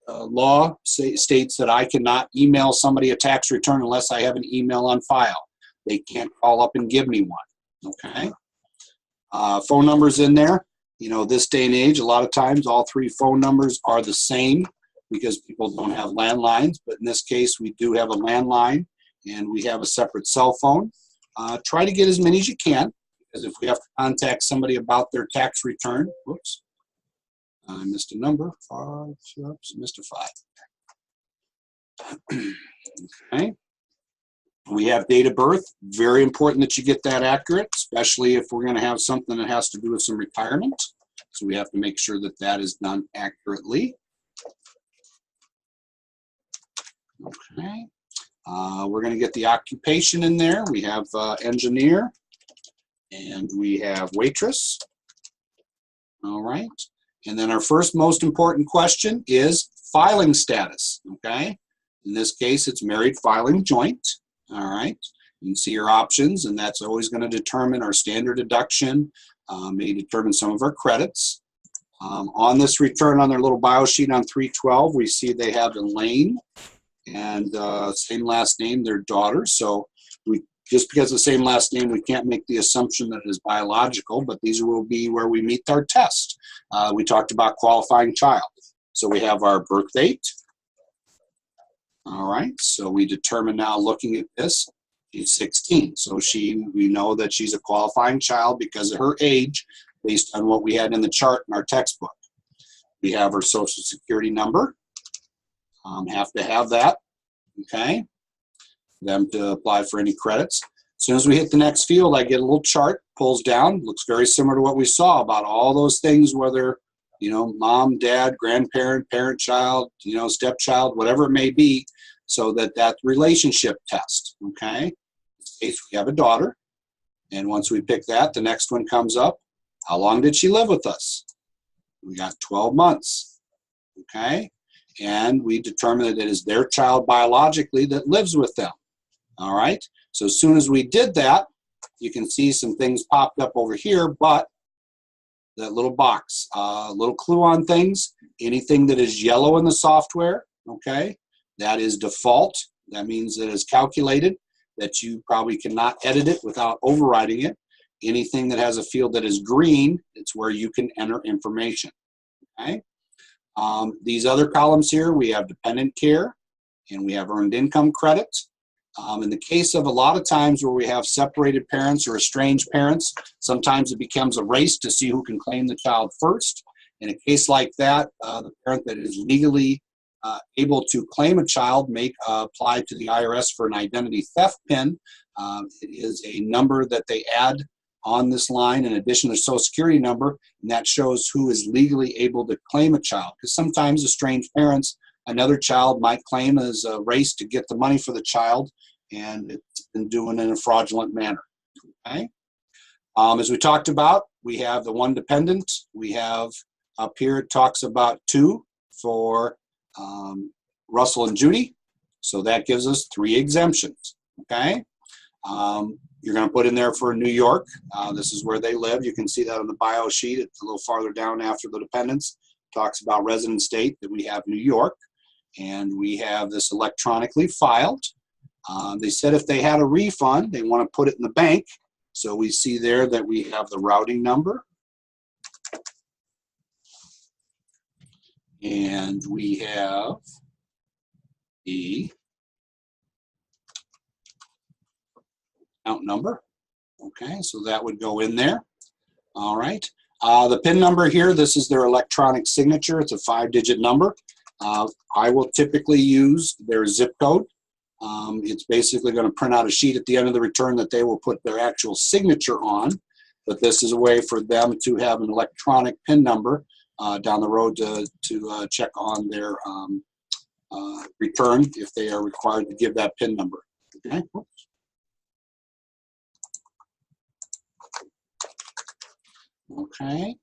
A: law states that I cannot email somebody a tax return unless I have an email on file. They can't call up and give me one. Okay. Phone numbers in there. You know, this day and age, a lot of times all 3 phone numbers are the same because people don't have landlines. But in this case, we do have a landline and we have a separate cell phone. Try to get as many as you can, because if we have to contact somebody about their tax return, whoops, I missed a number. 5, oops, missed a 5. Okay. We have date of birth. Very important that you get that accurate, especially if we're going to have something that has to do with some retirement. So we have to make sure that that is done accurately. Okay. We're going to get the occupation in there. We have engineer. And we have waitress. All right. And then our first most important question is filing status. Okay. In this case, it's married filing joint. All right. You can see your options, and that's always going to determine our standard deduction, may determine some of our credits. On this return on their little bio sheet on 312, we see they have Elaine and same last name, their daughter. So we just because of the same last name, we can't make the assumption that it is biological, but these will be where we meet our test. We talked about qualifying child. So we have our birth date. All right, so we determine now looking at this, she's 16. So we know that she's a qualifying child because of her age based on what we had in the chart in our textbook. We have her social security number. Have to have that, okay, for them to apply for any credits. As soon as we hit the next field, I get a little chart, pulls down, looks very similar to what we saw about all those things, whether, you know, mom, dad, grandparent, parent, child, you know, stepchild, whatever it may be, so that relationship test, okay? In this case, we have a daughter, and once we pick that, the next one comes up. How long did she live with us? We got 12 months, okay? And we determine that it is their child biologically that lives with them, all right? So as soon as we did that, you can see some things popped up over here, but that little box, little clue on things, anything that is yellow in the software, okay, that is default. That means that it's calculated, that you probably cannot edit it without overriding it. Anything that has a field that is green, it's where you can enter information, okay? These other columns here, we have dependent care and we have earned income credit. In the case of a lot of times where we have separated parents or estranged parents, sometimes it becomes a race to see who can claim the child first. In a case like that, the parent that is legally able to claim a child may apply to the IRS for an identity theft PIN. It is a number that they add on this line in addition to the social security number, and that shows who is legally able to claim a child. Because sometimes estranged parents, another child might claim as a race to get the money for the child, and it's been doing it in a fraudulent manner. Okay. As we talked about, we have the one dependent. We have up here, it talks about 2 for Russell and Judy. So that gives us 3 exemptions. Okay. You're going to put in there for New York. This is where they live. You can see that on the bio sheet. It's a little farther down after the dependents. Talks about resident state that we have New York. And we have this electronically filed. They said if they had a refund, they want to put it in the bank. So we see there that we have the routing number. And we have the account number. Okay, so that would go in there. All right. The PIN number here, this is their electronic signature. It's a 5-digit number. I will typically use their zip code. It's basically going to print out a sheet at the end of the return that they will put their actual signature on. But this is a way for them to have an electronic PIN number down the road to check on their return if they are required to give that PIN number. Okay. Okay.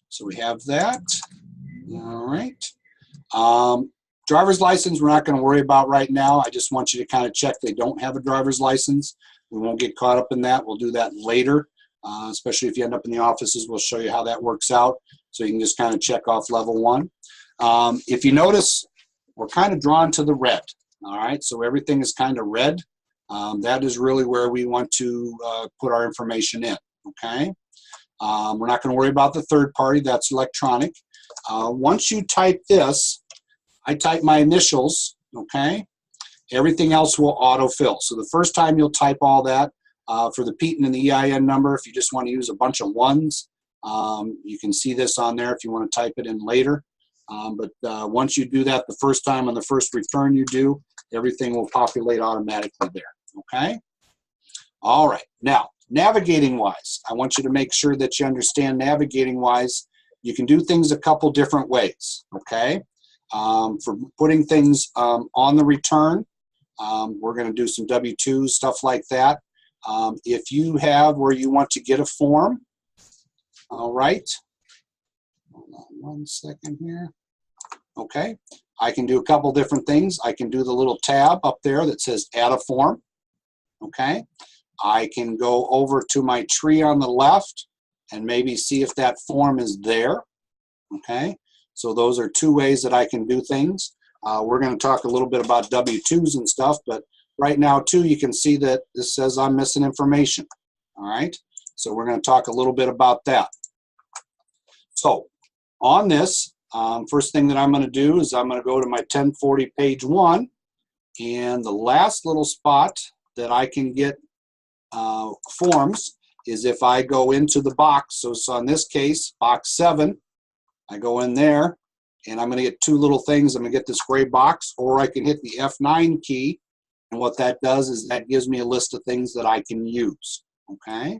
A: So we have that. All right. Driver's license, we're not going to worry about right now. I just want you to kind of check they don't have a driver's license. We won't get caught up in that. We'll do that later, especially if you end up in the offices. We'll show you how that works out. So you can just kind of check off level 1. If you notice, we're kind of drawn to the red. All right, so everything is kind of red. That is really where we want to put our information in. Okay. We're not going to worry about the third party. That's electronic. Once you type this, I type my initials, okay? Everything else will autofill. So the first time you'll type all that, for the PETN and the EIN number, if you just want to use a bunch of 1s, you can see this on there if you want to type it in later. But once you do that the first time on the first return you do, everything will populate automatically there, okay? All right, now, navigating-wise, I want you to make sure that you understand navigating-wise, you can do things a couple different ways, okay? For putting things on the return, we're going to do some W-2s, stuff like that. If you have where you want to get a form, all right, hold on one second here. Okay, I can do a couple different things. I can do the little tab up there that says add a form. Okay, I can go over to my tree on the left and maybe see if that form is there. Okay, so those are two ways that I can do things. We're going to talk a little bit about W-2s and stuff, but right now too you can see that this says I'm missing information. All right, so we're going to talk a little bit about that. So on this, first thing that I'm going to do is I'm going to go to my 1040 page 1, and the last little spot that I can get forms is if I go into the box. So in this case, box 7, I go in there and I'm going to get two little things. I'm going to get this gray box, or I can hit the F9 key, and what that does is that gives me a list of things that I can use. Okay.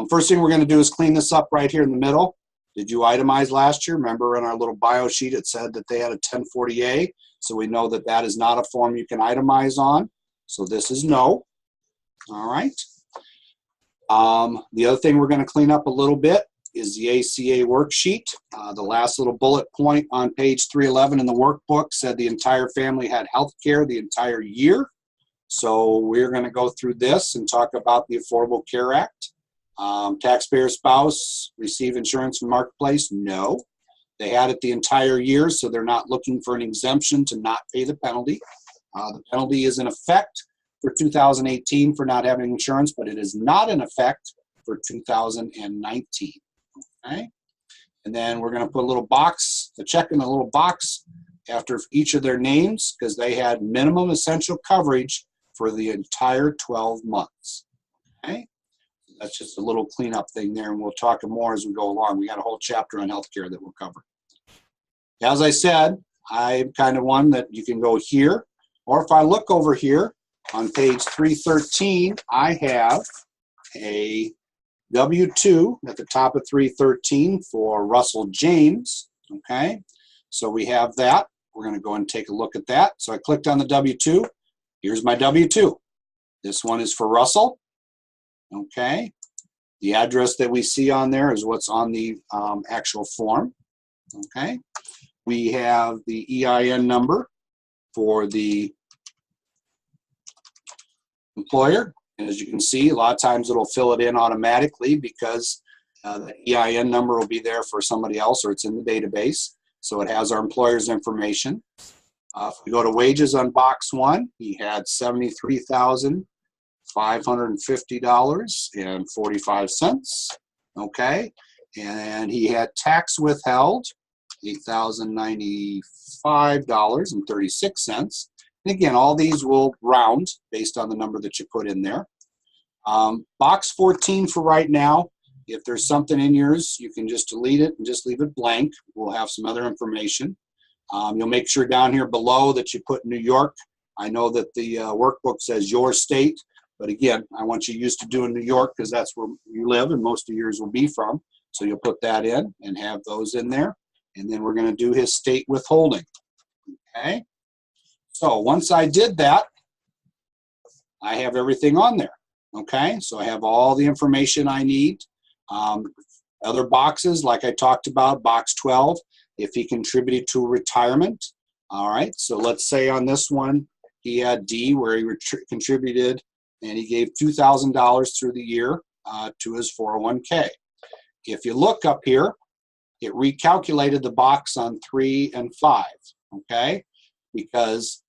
A: First thing we're going to do is clean this up right here in the middle. Did you itemize last year? Remember in our little bio sheet it said that they had a 1040A, so we know that that is not a form you can itemize on. So this is no. All right. The other thing we're going to clean up a little bit is the ACA worksheet. The last little bullet point on page 311 in the workbook said the entire family had health care the entire year. So we're going to go through this and talk about the Affordable Care Act. Taxpayer spouse receive insurance from Marketplace? No. They had it the entire year, so they're not looking for an exemption to not pay the penalty. The penalty is in effect for 2018 for not having insurance, but it is not in effect for 2019. Okay? And then we're going to put a little box, a check in a little box after each of their names, because they had minimum essential coverage for the entire 12 months. Okay? That's just a little cleanup thing there, and we'll talk more as we go along. We got a whole chapter on healthcare that we'll cover. As I said, I'm kind of one that you can go here, or if I look over here on page 313, I have a W-2 at the top of 313 for Russell James. Okay, so we have that. We're going to go and take a look at that. So I clicked on the W-2. Here's my W-2. This one is for Russell. Okay, the address that we see on there is what's on the actual form. Okay, we have the EIN number for the employer. And as you can see, a lot of times it'll fill it in automatically because the EIN number will be there for somebody else, or it's in the database. So it has our employer's information. If we go to wages on box 1, he had $73,550.45. Okay, and he had tax withheld, $8,095.36. And again, all these will round based on the number that you put in there. Box 14 for right now. If there's something in yours, you can just delete it and just leave it blank. We'll have some other information. You'll make sure down here below that you put New York. I know that the workbook says your state, but again, I want you used to doing New York because that's where you live and most of yours will be from. So you'll put that in and have those in there. And then we're going to do his state withholding. Okay. So once I did that, I have everything on there. Okay, so I have all the information I need. Other boxes, like I talked about, box 12, if he contributed to retirement. All right, so let's say on this one, he had D where he contributed and he gave $2,000 through the year to his 401k. If you look up here, it recalculated the box on 3 and 5, okay? Because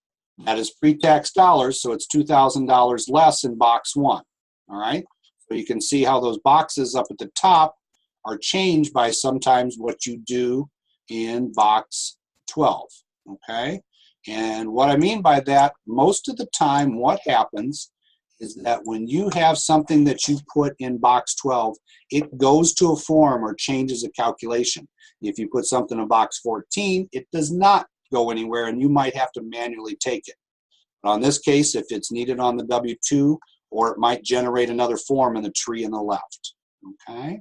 A: that is pre-tax dollars, so it's $2,000 less in box 1, all right? So you can see how those boxes up at the top are changed by sometimes what you do in box 12, okay? And what I mean by that, most of the time what happens is that when you have something that you put in box 12, it goes to a form or changes a calculation. If you put something in box 14, it does not go anywhere, and you might have to manually take it. But on this case, if it's needed on the W-2, or it might generate another form in the tree on the left. Okay.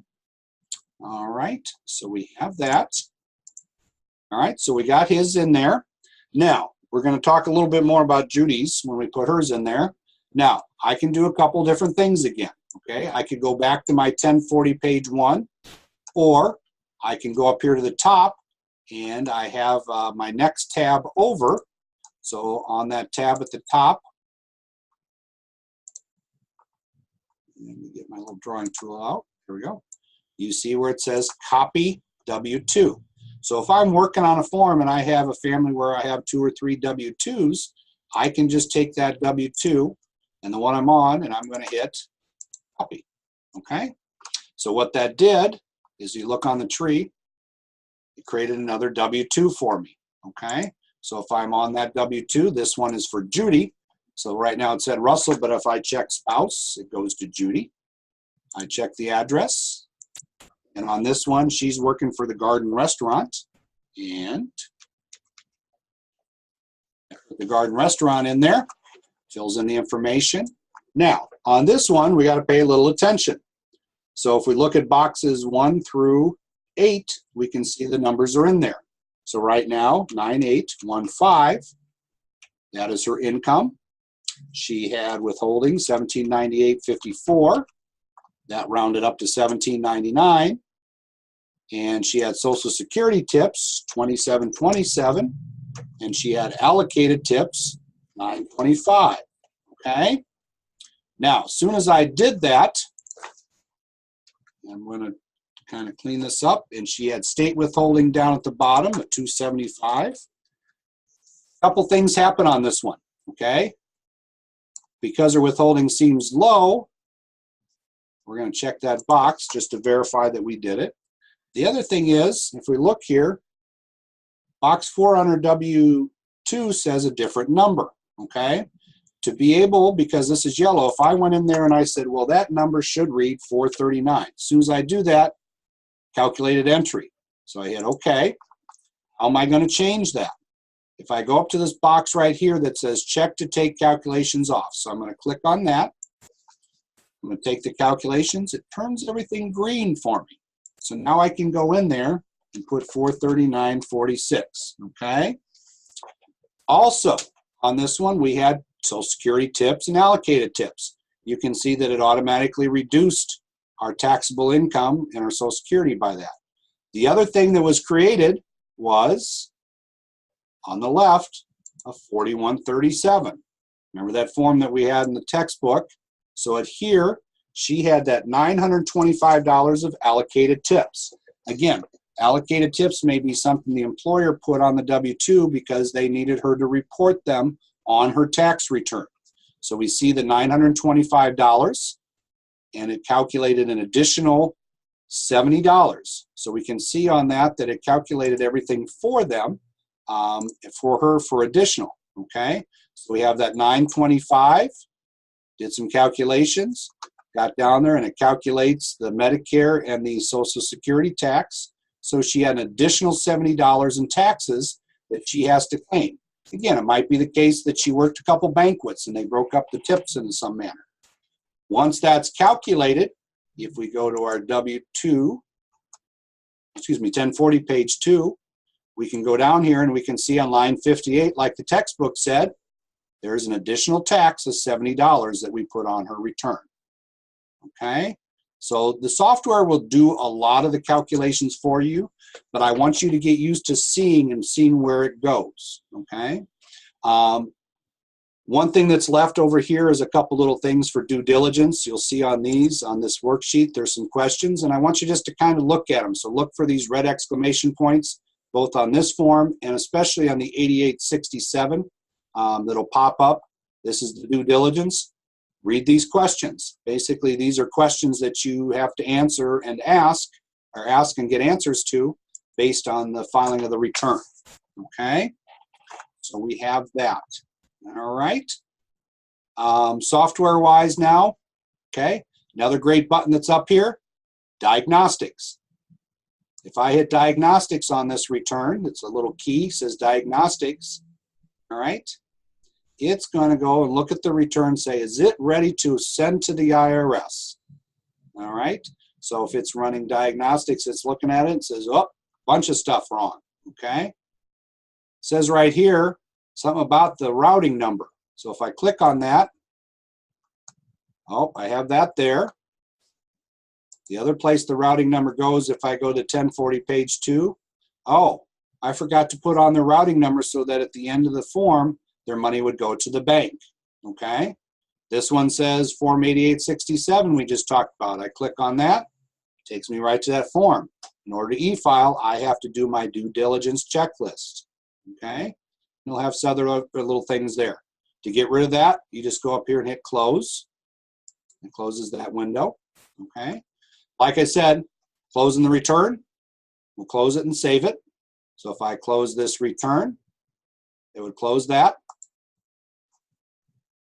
A: All right. So we have that. All right. So we got his in there. Now we're going to talk a little bit more about Judy's when we put hers in there. Now, I can do a couple different things again, okay? I could go back to my 1040 page 1, or I can go up here to the top, and I have my next tab over. So on that tab at the top, let me get my little drawing tool out. Here we go. You see where it says Copy W-2. So if I'm working on a form and I have a family where I have 2 or 3 W-2s, I can just take that W-2 and the one I'm on, and I'm going to hit Copy. Okay? So what that did is, you look on the tree, it created another W-2 for me. Okay? So if I'm on that W-2, this one is for Judy. So right now it said Russell, but if I check spouse, it goes to Judy. I check the address, and on this one, she's working for the Garden Restaurant, and I put the Garden Restaurant in there, fills in the information. Now, on this one, we got to pay a little attention. So if we look at boxes 1 through 8, we can see the numbers are in there. So right now, 9815, that is her income. She had withholding, $1798.54. That rounded up to $1799. And she had Social Security tips, $27.27. And she had allocated tips, $9.25. Okay? Now, as soon as I did that, I'm going to kind of clean this up. And she had state withholding down at the bottom at $275. A couple things happen on this one. Okay? Because her withholding seems low, we're going to check that box just to verify that we did it. The other thing is, if we look here, box 4 on her W-2 says a different number, okay? To be able, because this is yellow, if I went in there and I said, well, that number should read 439. As soon as I do that, calculated entry. So I hit OK. How am I going to change that? If I go up to this box right here that says check to take calculations off. So I'm going to click on that. I'm going to take the calculations. It turns everything green for me. So now I can go in there and put 439.46. Okay. Also, on this one, we had Social Security tips and allocated tips. You can see that it automatically reduced our taxable income and our Social Security by that. The other thing that was created was, on the left, a 4137. Remember that form that we had in the textbook? So at here, she had that $925 of allocated tips. Again, allocated tips may be something the employer put on the W-2 because they needed her to report them on her tax return. So we see the $925, and it calculated an additional $70. So we can see on that that it calculated everything for them, for her, for additional. Okay, so we have that $925, did some calculations, got down there, and it calculates the Medicare and the Social Security tax. So she had an additional $70 in taxes that she has to claim. Again, it might be the case that she worked a couple banquets and they broke up the tips in some manner. Once that's calculated, if we go to our W-2, 1040 page 2, we can go down here and we can see on line 58, like the textbook said, there's an additional tax of $70 that we put on her return. Okay, so the software will do a lot of the calculations for you, but I want you to get used to seeing where it goes. Okay, one thing that's left over here is a couple little things for due diligence. You'll see on this worksheet, there's some questions, and I want you just to kind of look at them. So look for these red exclamation points, both on this form and especially on the 8867 that'll pop up. This is the due diligence. Read these questions. Basically, these are questions that you have to answer and ask and get answers to based on the filing of the return. Okay, so we have that. All right. Software-wise now, okay, another great button that's up here, diagnostics. If I hit diagnostics on this return, it's a little key, says diagnostics, all right, it's going to go and look at the return, say, is it ready to send to the IRS? All right, so if it's running diagnostics, it's looking at it and says, oh, bunch of stuff wrong, okay? It says right here, something about the routing number. So if I click on that, Oh, I have that there. The other place the routing number goes, if I go to 1040 page 2, oh, I forgot to put on their routing number so that at the end of the form, their money would go to the bank, okay? This one says Form 8867 we just talked about. I click on that, takes me right to that form. In order to e-file, I have to do my due diligence checklist, okay? You'll have some other little things there. To get rid of that, you just go up here and hit close. It closes that window, okay? Like I said, closing the return, we'll close it and save it. So if I close this return, it would close that.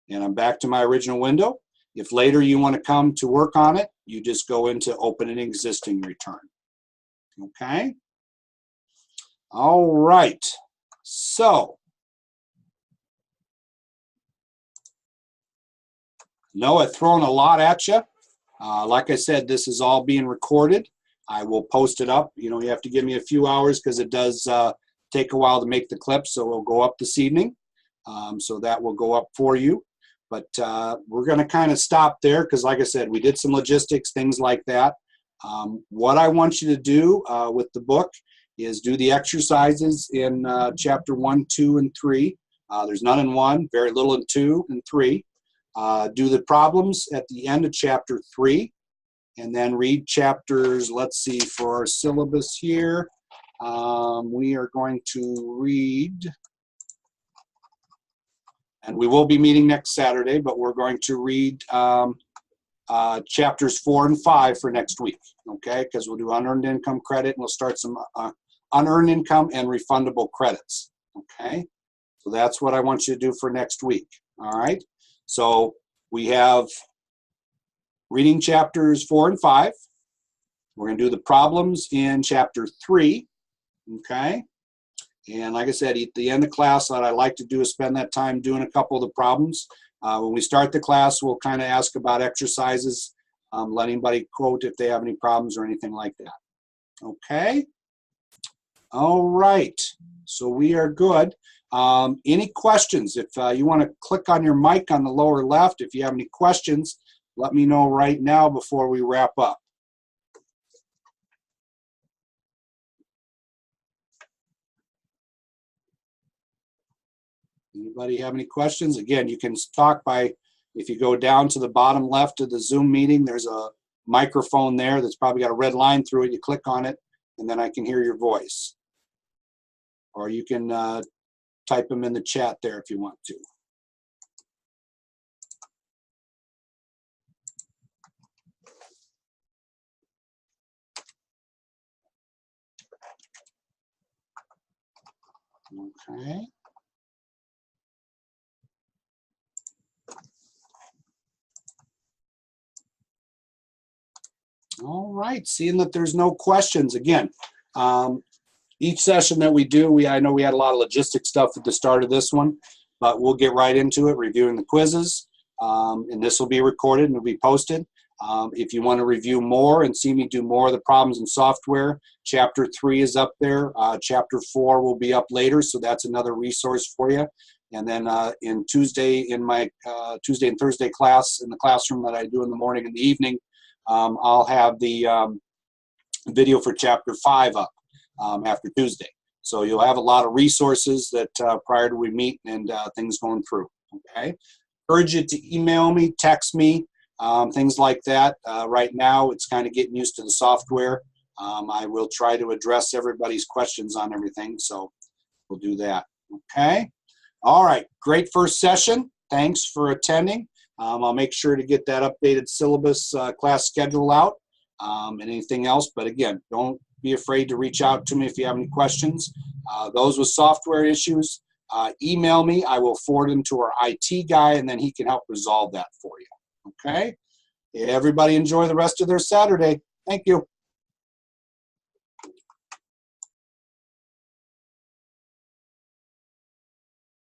A: And I'm back to my original window. If later you want to come to work on it, you just go into open an existing return. Okay? All right. So, no, I've thrown a lot at you. Like I said, this is all being recorded. I will post it up. You know, you have to give me a few hours because it does take a while to make the clips, so it'll go up this evening. So that will go up for you. But we're going to kind of stop there because, like I said, we did some logistics, things like that. What I want you to do with the book is do the exercises in chapter 1, 2, and 3. There's none in 1, very little in 2 and 3. Do the problems at the end of chapter 3, and then read chapters, let's see, for our syllabus here, we are going to read, and we will be meeting next Saturday, but we're going to read chapters 4 and 5 for next week, okay, because we'll do unearned income credit, and we'll start some unearned income and refundable credits, okay? So that's what I want you to do for next week, all right? So we have reading chapters 4 and 5. We're going to do the problems in chapter 3, okay? And like I said, at the end of class, what I like to do is spend that time doing a couple of the problems. When we start the class, we'll kind of ask about exercises, let anybody quote if they have any problems or anything like that. Okay? All right. So we are good. Any questions? If you want to click on your mic on the lower left, if you have any questions, let me know right now before we wrap up. Anybody have any questions? Again, you can talk by, if you go down to the bottom left of the Zoom meeting, there's a microphone there that's probably got a red line through it. You click on it, and then I can hear your voice. Or you can type them in the chat there if you want to. Okay. All right, seeing that there's no questions, again, each session that we do, I know we had a lot of logistic stuff at the start of this one, but we'll get right into it, reviewing the quizzes, and this will be recorded and will be posted. If you want to review more and see me do more of the problems in software, chapter 3 is up there. Chapter 4 will be up later, so that's another resource for you. And then in my Tuesday and Thursday class in the classroom that I do in the morning and the evening, I'll have the video for chapter 5 up after Tuesday. So you'll have a lot of resources that prior to we meet and things going through, okay? Urge you to email me, text me, things like that. Right now, it's kind of getting used to the software. I will try to address everybody's questions on everything, so we'll do that, okay? All right, great first session. Thanks for attending. I'll make sure to get that updated syllabus class schedule out and anything else. But again, don't be afraid to reach out to me if you have any questions. Those with software issues, email me. I will forward them to our IT guy, and then he can help resolve that for you. Okay? Everybody enjoy the rest of their Saturday. Thank you.